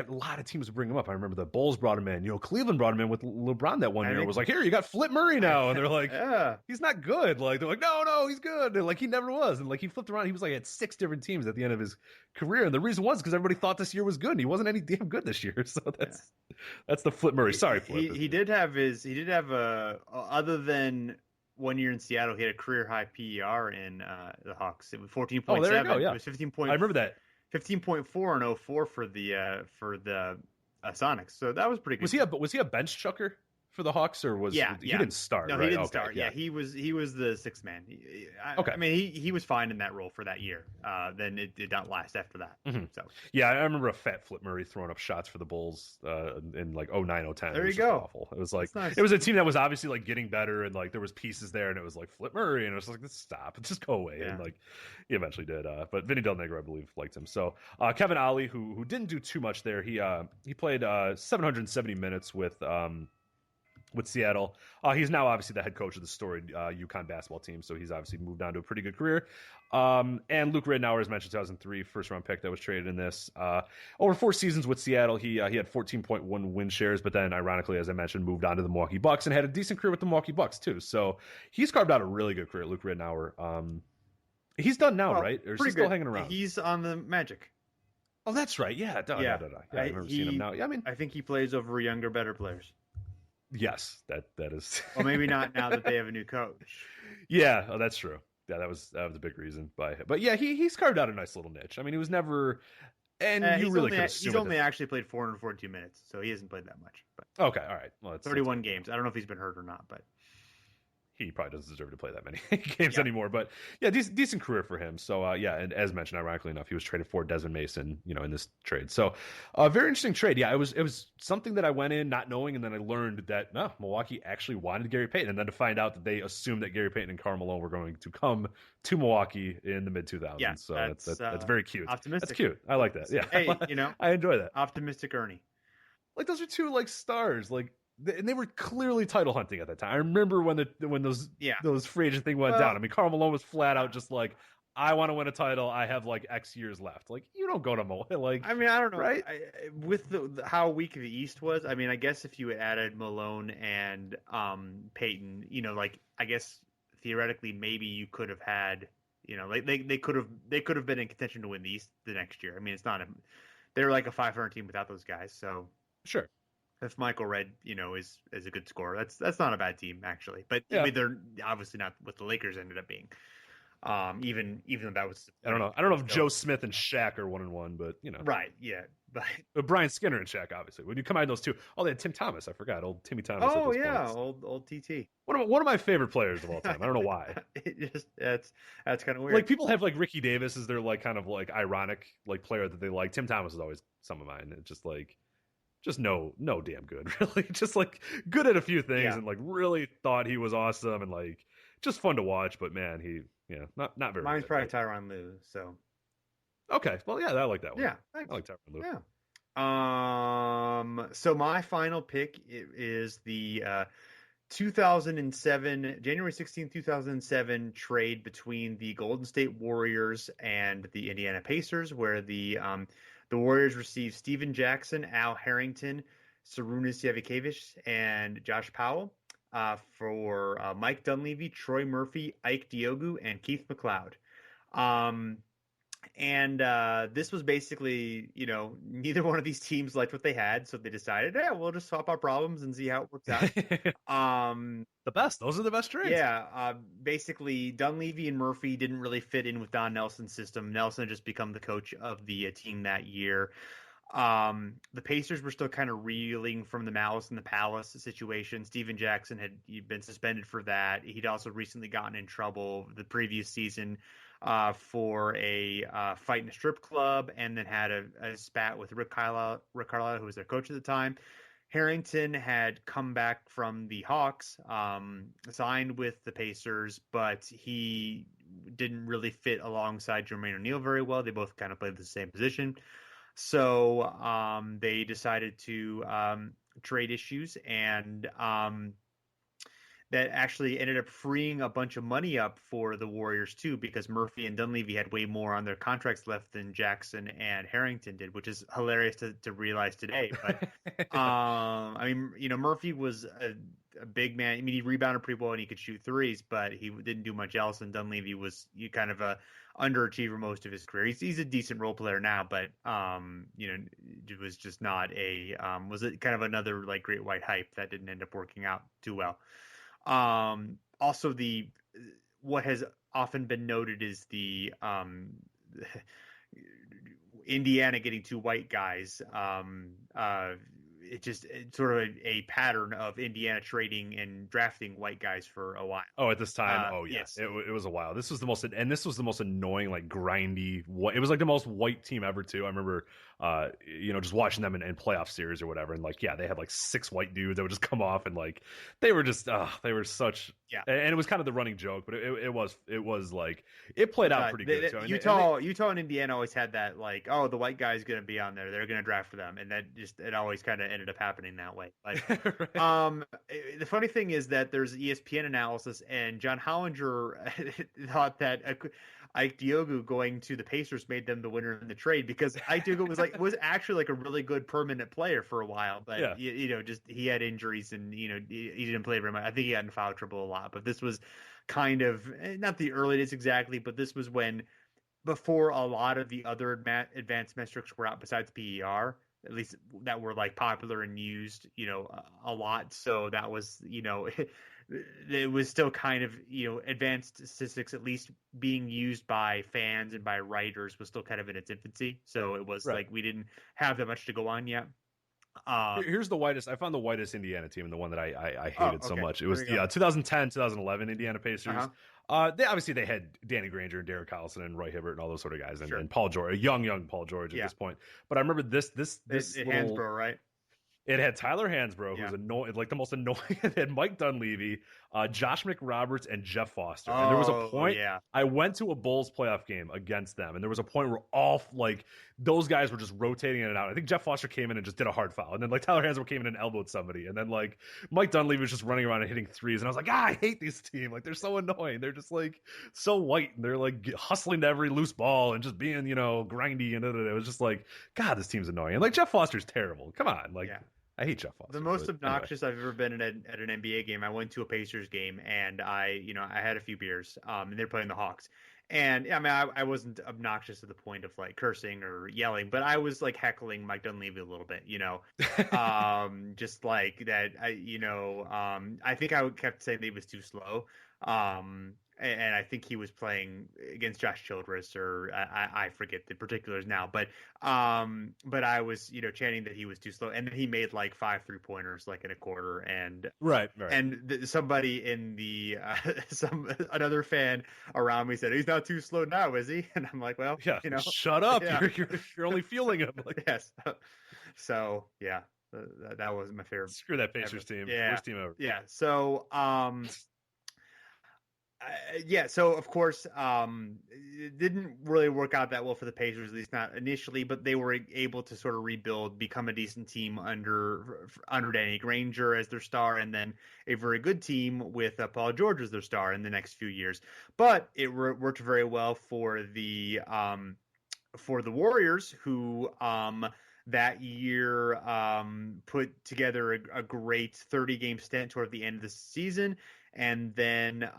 lot of teams would bring him up. I remember the Bulls brought him in. Cleveland brought him in with LeBron that one year. It was like, here, you got Flip Murray now, and they're like, yeah, he's not good. Like, they're like, no, he's good. And he never was. And he flipped around. He was at 6 different teams at the end of his career, and the reason was because everybody thought this year was good, and he wasn't any damn good this year. So that's the Flip Murray. Sorry, Flip. He did have other than 1 year in Seattle, he had a career high PER in the Hawks. It was 14.7. Oh, there you go, yeah. It was 15. I remember that. 15.4 and 04 for the Sonics. So that was pretty good. Was he a bench chucker for the Hawks, or he didn't start? No, right? He didn't start. Yeah, he was the sixth man. I mean, he was fine in that role for that year. Then it did not last after that. Mm-hmm. So yeah, I remember a fat Flip Murray throwing up shots for the Bulls in 09, 010. There you go. Awful. It was It was a team that was obviously getting better, and there was pieces there, and it was Flip Murray, and it was stop, just go away. Yeah. And he eventually did. But Vinny Del Negro, I believe, liked him. So Kevin Ollie, who didn't do too much there, he played 770 minutes with Seattle. He's now obviously the head coach of the storied UConn basketball team, so he's obviously moved on to a pretty good career. And Luke Ridnour, as mentioned, 2003 first-round pick that was traded in this. Over 4 seasons with Seattle, he had 14.1 win shares, but then, ironically, as I mentioned, moved on to the Milwaukee Bucks and had a decent career with the Milwaukee Bucks, too. So he's carved out a really good career, Luke Ridnour. He's done now, right? Or is he still hanging around? He's on the Magic. Oh, that's right. Yeah. I remember seeing him now. Yeah, I think he plays over younger, better players. Yes, that is. Well, maybe not now that they have a new coach. Yeah, that's true. Yeah, that was a big reason. But yeah, he's carved out a nice little niche. I mean, he was never, and you really could assume he's only actually played 442 minutes, so he hasn't played that much. But okay, all right. Well, 31 games. I don't know if he's been hurt or not, but he probably doesn't deserve to play that many games anymore. But yeah, decent career for him. So and as mentioned, ironically enough, he was traded for Desmond Mason, in this trade. So very interesting trade. Yeah, it was something that I went in not knowing, and then I learned that Milwaukee actually wanted Gary Payton, and then to find out that they assumed that Gary Payton and Karl Malone were going to come to Milwaukee in the mid 2000s. Yeah, so that's very cute. Optimistic. That's cute. I like that. Yeah, hey, I enjoy that. Optimistic Ernie. Those are two stars. And they were clearly title hunting at that time. I remember when those free agent thing went down. I mean, Karl Malone was flat out just I want to win a title. I have X years left. You don't go to Milwaukee. I mean, I don't know. Right? With how weak the East was, I mean, I guess if you had added Malone and Payton, I guess theoretically maybe you could have had Like they could have been in contention to win the East the next year. I mean, they're like a 500 team without those guys. So sure, if Michael Redd, is a good scorer, that's not a bad team actually. But yeah. I mean, they're obviously not what the Lakers ended up being. Even though that was, I don't know if Joe Smith and Shaq are 1-1, but right, yeah. But Brian Skinner and Shaq, obviously. When you combine those two, they had Tim Thomas. I forgot, old Timmy Thomas. Oh yeah, old TT. One of my favorite players of all time. I don't know why. That's kind of weird. Like people have like Ricky Davis as their like kind of like ironic like player that they like. Tim Thomas is always some of mine. It's just no damn good, really. Just like good at a few things and like really thought he was awesome and like just fun to watch. But man, not very. Mine's good, probably Tyronn Lue. So okay, well yeah, I like that one. Yeah, thanks. I like Tyronn Lue. Yeah. So my final pick is the 2007 January 16, 2007 trade between the Golden State Warriors and the Indiana Pacers, where the Warriors received Steven Jackson, Al Harrington, Sarunas Jasikevic, and Josh Powell for Mike Dunleavy, Troy Murphy, Ike Diogu, and Keith McLeod. And this was basically, neither one of these teams liked what they had, so they decided, we'll just swap our problems and see how it works out. Those are the best trades. Yeah, basically Dunleavy and Murphy didn't really fit in with Don Nelson's system. Nelson had just become the coach of the team that year. The Pacers were still kind of reeling from the Malice in the Palace situation. Steven Jackson had been suspended for that. He'd also recently gotten in trouble the previous season for a fight in a strip club, and then had a spat with Rick Carlisle, who was their coach at the time. Harrington had come back from the Hawks, signed with the Pacers, but he didn't really fit alongside Jermaine O'Neal very well. They both kind of played the same position. So they decided to trade issues, and that actually ended up freeing a bunch of money up for the Warriors too, because Murphy and Dunleavy had way more on their contracts left than Jackson and Harrington did, which is hilarious to realize today. But I mean, Murphy was a big man. I mean, he rebounded pretty well and he could shoot threes, but he didn't do much else. And Dunleavy was kind of a underachiever most of his career. He's a decent role player now, but it was just not was it kind of another like great white hype that didn't end up working out too well. Also, what has often been noted is the Indiana getting two white guys. It's sort of a pattern of Indiana trading and drafting white guys for a while. Oh, at this time? Yes. It was a while. This was the most annoying, like grindy. It was like the most white team ever too. I remember, just watching them in playoff series or whatever, and like, yeah, they had like 6 white dudes that would just come off, and like they were just, they were such. Yeah. And it was kind of the running joke, but it was like it played out pretty good. So, Utah and Indiana always had that like, oh, the white guy's going to be on there, they're going to draft for them, and that it always kind of ended up happening that way. But right. The funny thing is that there's ESPN analysis, and John Hollinger thought that Ike Diogu going to the Pacers made them the winner in the trade, because Ike Diogu was actually like a really good permanent player for a while, but just he had injuries and he didn't play very much. I think he got in foul trouble a lot, but this was kind of not the early days exactly, but this was before a lot of the other advanced metrics were out besides PER, at least that were like popular and used, a lot. So that was, it was still kind of, advanced statistics, at least being used by fans and by writers, was still kind of in its infancy. So it was like we didn't have that much to go on yet. Here's the whitest. I found the whitest Indiana team, and the one that I hated so much. It was the 2010-2011 Indiana Pacers. They had Danny Granger and Derek Collison and Roy Hibbert and all those sort of guys, and Paul George, young Paul George at this point. But I remember this Hansbrough, right? It had Tyler Hansbrough, who was annoying, like the most annoying. It had Mike Dunleavy, Josh McRoberts, and Jeff Foster. And there was a point I went to a Bulls playoff game against them, and there was a point where all like those guys were just rotating in and out. I think Jeff Foster came in and just did a hard foul, and then like Tyler Hansbrough came in and elbowed somebody, and then like Mike Dunleavy was just running around and hitting threes, and I was like, I hate this team. Like they're so annoying. They're just like so white, and they're like hustling to every loose ball and just being grindy, and it was just like, God, this team's annoying. And like Jeff Foster's terrible. Come on, like. Yeah. I hate Jeff Foster. The most obnoxious I've ever been at an NBA game. I went to a Pacers game, and I had a few beers. And they're playing the Hawks, and I mean, I wasn't obnoxious to the point of like cursing or yelling, but I was like heckling Mike Dunleavy a little bit, just like that. I think I kept saying that he was too slow. And I think he was playing against Josh Childress, or I forget the particulars now, but I was, chanting that he was too slow, and then he made like 5 3-pointers like in a quarter, and right. And somebody in the another fan around me said, "He's not too slow now, is he?" And I'm like, "Well, yeah, shut up. Yeah. You're only feeling him." Like, yes. So yeah, that was my favorite. Screw that Pacers team. Yeah. Worst team ever. Yeah. So so of course, it didn't really work out that well for the Pacers, at least not initially, but they were able to sort of rebuild, become a decent team under Danny Granger as their star, and then a very good team with Paul George as their star in the next few years. But it worked very well for the Warriors, who that year put together a great 30-game stint toward the end of the season. And then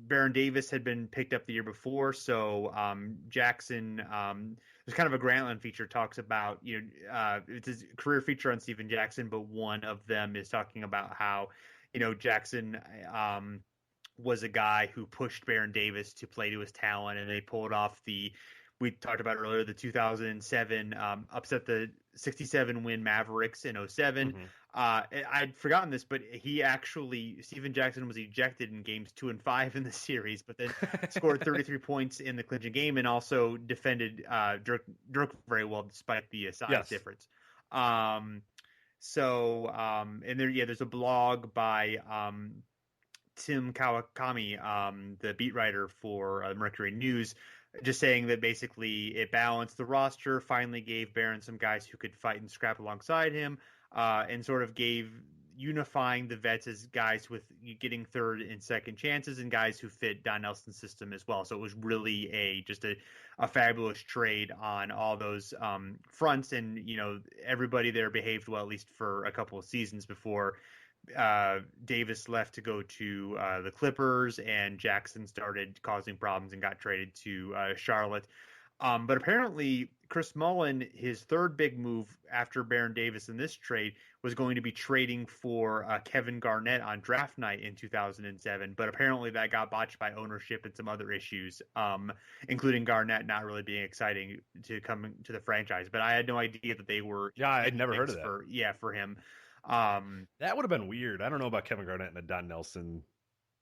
Baron Davis had been picked up the year before. So Jackson, there's kind of a Grantland feature, talks about, it's his career feature on Steven Jackson, but one of them is talking about how, Jackson was a guy who pushed Baron Davis to play to his talent, and they pulled off we talked about earlier, the 2007 upset the 67 win Mavericks in 07. Mm-hmm. I'd forgotten this, but Steven Jackson was ejected in games 2 and 5 in the series, but then scored 33 points in the clinching game, and also defended Dirk very well despite the size difference. And there's a blog by Tim Kawakami, the beat writer for Mercury News, just saying that basically it balanced the roster, finally gave Barron some guys who could fight and scrap alongside him, and sort of unifying the vets as guys with getting third and second chances, and guys who fit Don Nelson's system as well. So it was really just a fabulous trade on all those fronts, and everybody there behaved well, at least for a couple of seasons before Davis left to go to the Clippers, and Jackson started causing problems and got traded to Charlotte. But apparently Chris Mullin, his third big move after Baron Davis in this trade, was going to be trading for Kevin Garnett on draft night in 2007. But apparently that got botched by ownership and some other issues, including Garnett not really being exciting to come to the franchise. But I had no idea that they were. Yeah, I'd never heard of that. For him. That would have been weird. I don't know about Kevin Garnett and a Don Nelson.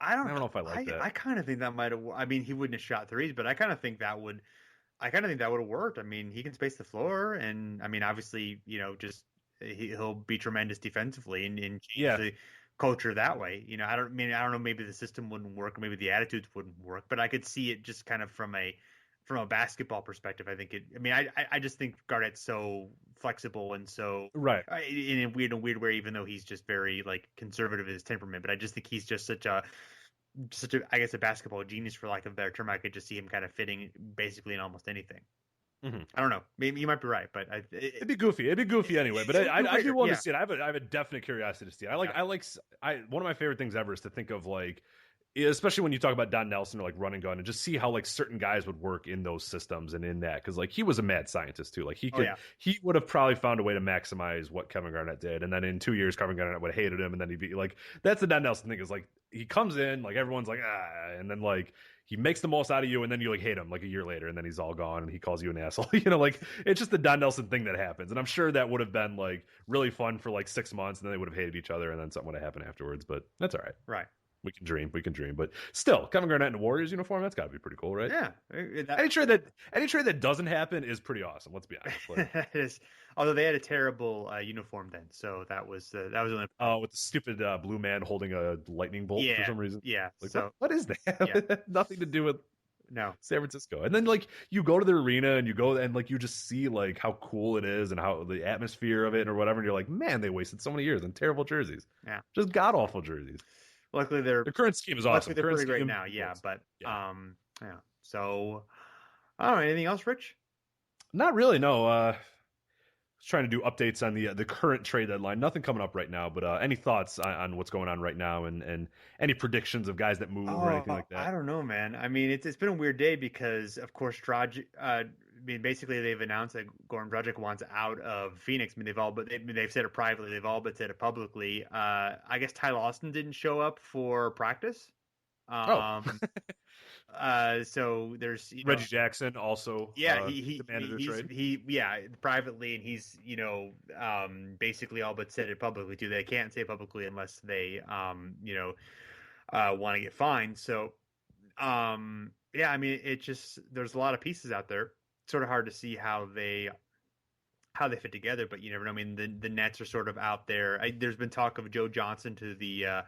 I don't know if I like that. I kind of think that might have. I mean, he wouldn't have shot threes, but I kind of think that would. I kind of think that would have worked. I mean, he can space the floor, and I mean, obviously, he'll be tremendous defensively and change the culture that way. I don't know. Maybe the system wouldn't work, or maybe the attitudes wouldn't work, but I could see it just kind of from a basketball perspective. I think it. I mean, I just think Garnett's so flexible and so right in a weird way, even though he's just very like conservative in his temperament. But I just think he's just such a I guess a basketball genius, for lack of a better term. I could just see him kind of fitting basically in almost anything. Mm-hmm. I don't know. Maybe you might be right, but it'd be goofy. It'd be goofy anyway. But I do want to see it. I have a definite curiosity to see it. One of my favorite things ever is to think of like, especially when you talk about Don Nelson or like run and gun, and just see how like certain guys would work in those systems and in that, because like he was a mad scientist too. Like he would have probably found a way to maximize what Kevin Garnett did, and then in 2 years Kevin Garnett would have hated him, and then he'd be like, that's the Don Nelson thing, is like he comes in, like everyone's like and then like he makes the most out of you, and then you like hate him like a year later, and then he's all gone and he calls you an asshole. Like it's just the Don Nelson thing that happens, and I'm sure that would have been like really fun for like 6 months, and then they would have hated each other, and then something would have happened afterwards. But that's all right. Right. We can dream, but still, Kevin Garnett in a Warriors uniform, that's got to be pretty cool, right? Yeah. Any trade that doesn't happen is pretty awesome. Let's be honest. Like, although they had a terrible uniform then, so that was only. Oh, with the stupid blue man holding a lightning bolt for some reason. Yeah. Like, so what is that? Yeah. Nothing to do with San Francisco. And then like you go to the arena and you go and like you just see like how cool it is and how the atmosphere of it or whatever, and you're like, man, they wasted so many years on terrible jerseys. Yeah. Just god awful jerseys. Luckily, their current scheme is awesome. They're pretty great now, but So, I don't know. Anything else, Rich? Not really. No. trying to do updates on the current trade deadline. Nothing coming up right now, but any thoughts on what's going on right now and any predictions of guys that move or anything like that? I don't know, man. I mean, it's been a weird day because, of course, basically they've announced that Goran Dragic wants out of Phoenix. I mean, they've said it privately. They've all but said it publicly. I guess Ty Lawson didn't show up for practice. So there's Reggie Jackson also. Yeah, he demanded a trade. He privately, and he's basically all but said it publicly too. They can't say it publicly unless they want to get fined. So I mean, it just there's a lot of pieces out there. It's sort of hard to see how they fit together, but you never know. I mean, the Nets are sort of out there. There's been talk of Joe Johnson to the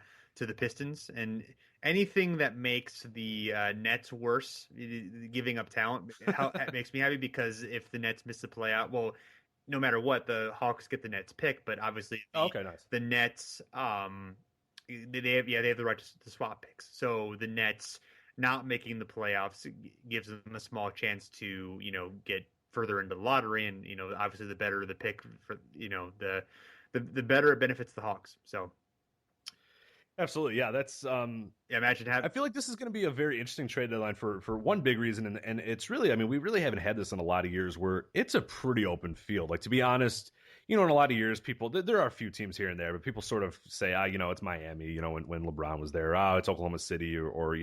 Pistons, and anything that makes the Nets worse, giving up talent, it makes me happy, because if the Nets miss the playoff, well, no matter what, the Hawks get the Nets pick, but obviously the Nets, they have the right to swap picks. So the Nets not making the playoffs gives them a small chance to, get further into the lottery, and obviously the better the pick for the better it benefits the Hawks. So. Absolutely, yeah. That's imagine having. I feel like this is going to be a very interesting trade deadline for one big reason, and it's really, I mean, we really haven't had this in a lot of years where it's a pretty open field. Like, to be honest, in a lot of years, there are a few teams here and there, but people sort of say, it's Miami. When LeBron was there, it's Oklahoma City, or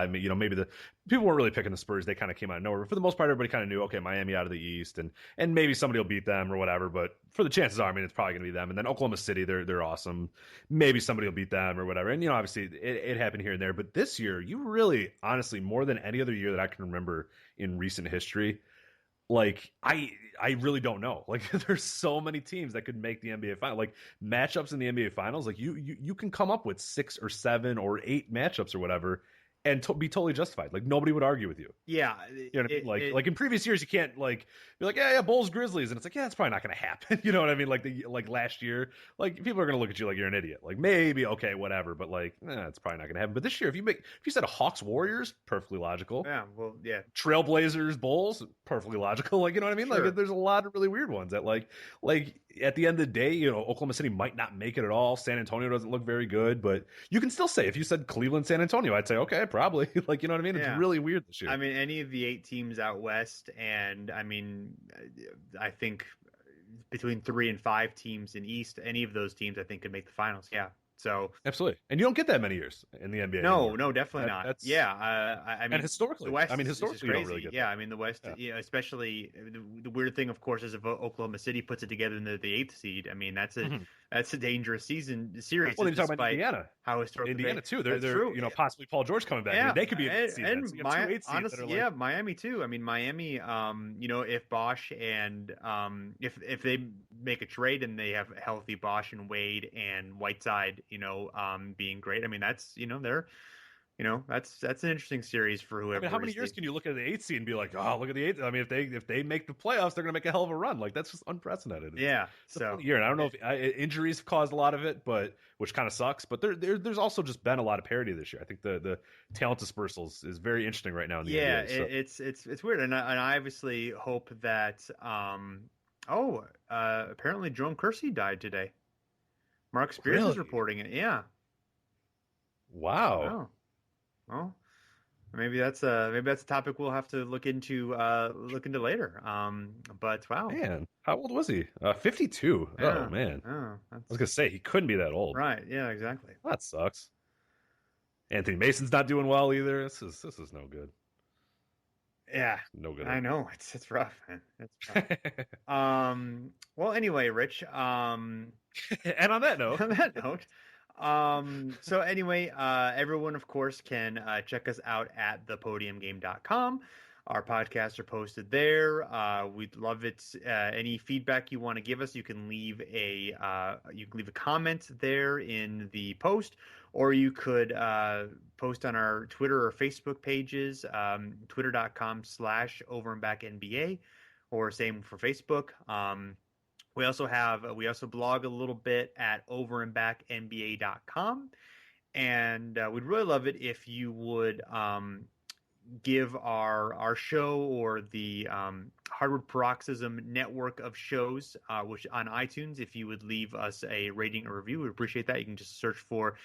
maybe the people weren't really picking the Spurs. They kind of came out of nowhere. But for the most part, everybody kind of knew, okay, Miami out of the East, and maybe somebody will beat them or whatever. But for the chances are, I mean, it's probably going to be them. And then Oklahoma City, they're awesome. Maybe somebody will beat them or whatever. And obviously it happened here and there. But this year, you really, honestly, more than any other year that I can remember in recent history, like, I really don't know. Like, there's so many teams that could make the NBA final. Like, matchups in the NBA finals, like you can come up with 6 or 7 or 8 matchups or whatever and be totally justified. Like, nobody would argue with you. Yeah. You know what I mean? Like in previous years, you can't be like, yeah, Bulls, Grizzlies. And it's like, yeah, it's probably not going to happen. You know what I mean? Like last year, like, people are going to look at you like you're an idiot. Like, maybe, okay, whatever. But it's probably not going to happen. But this year, if you said a Hawks, Warriors, perfectly logical. Yeah, well, yeah. Trailblazers, Bulls, perfectly logical. Like, you know what I mean? Sure. Like, there's a lot of really weird ones that like at the end of the day, Oklahoma City might not make it at all. San Antonio doesn't look very good, but you can still say, if you said Cleveland, San Antonio, I'd say, okay, probably. Like, you know what I mean? Yeah. It's really weird this year. I mean, any of the 8 teams out west, and I mean, I think between 3 and 5 teams in East, any of those teams I think could make the finals. Yeah. So absolutely, and you don't get that many years in the NBA. No, definitely not. Yeah, I mean, and historically, the West historically, you don't really get that. Yeah, I mean, the West, especially the weird thing, of course, is if Oklahoma City puts it together in the 8th seed. I mean, that's a dangerous series. Well, you talk about Indiana, how historical Indiana too. They're possibly Paul George coming back. Yeah, I mean, they could be a seed. And honestly, Miami too. I mean, Miami. If Bosch and if they make a trade and they have healthy Bosch and Wade and Whiteside, being great. I mean, that's that's an interesting series for whoever. I mean, how many years can you look at the 8th seed and be like, oh, look at the 8th? I mean, if they make the playoffs, they're going to make a hell of a run. Like, that's just unprecedented. Yeah. It's a funny year, and I don't know if injuries have caused a lot of it, but which kind of sucks. But there's also just been a lot of parity this year. I think the talent dispersals is very interesting right now in the NBA. So. It's weird, and I obviously hope that. Apparently Jerome Kersey died today. Mark Spears is reporting it. Yeah. Wow. Oh. Well, maybe that's a topic we'll have to look into later. But wow, man, how old was he? 52. Yeah. Oh man. Oh, I was gonna say he couldn't be that old. Right. Yeah. Exactly. That sucks. Anthony Mason's not doing well either. This is no good. Yeah, no good. I know it's rough, man. It's rough. Well, anyway, Rich. And on that note. So anyway, everyone, of course, can check us out at thepodiumgame.com. Our podcasts are posted there. We'd love it. Any feedback you want to give us, you can leave a comment there in the post, or you could post on our Twitter or Facebook pages, twitter.com/overandbackNBA, or same for Facebook. We also blog a little bit at overandbackNBA.com, and we'd really love it if you would give our show or the Hardwood Paroxysm network of shows, which on iTunes, if you would leave us a rating or review, we appreciate that. You can just search for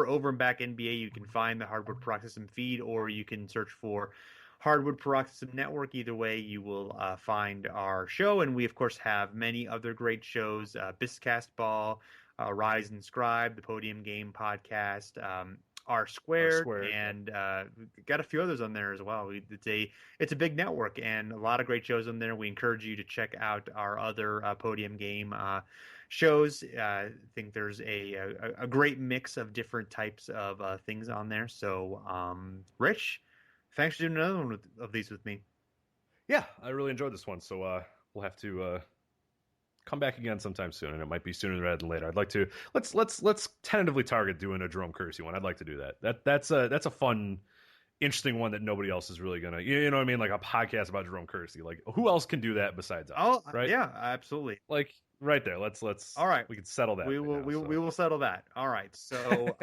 Over and Back NBA. You can find the Hardwood Paroxysm feed, or you can search for Hardwood Paroxysm Network. Either way, you will find our show. And we, of course, have many other great shows, Biscast Ball, Rise and Scribe, the Podium Game Podcast, R Squared, and got a few others on there as well. It's a big network and a lot of great shows on there. We encourage you to check out our other Podium Game shows. I think there's a great mix of different types of things on there. So, Rich, thanks for doing another one of these with me. Yeah, I really enjoyed this one. So we'll have to come back again sometime soon, and it might be sooner rather than later. I'd like to let's tentatively target doing a Jerome Kersey one. I'd like to do that. That's a fun, interesting one that nobody else is really gonna. You know what I mean? Like a podcast about Jerome Kersey. Like who else can do that besides us? Oh, right? Yeah, absolutely. Like right there. Let's. All right, we can settle that. We will settle that. All right. So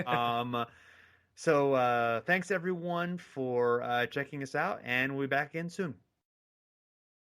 So thanks everyone for checking us out, and we'll be back in soon.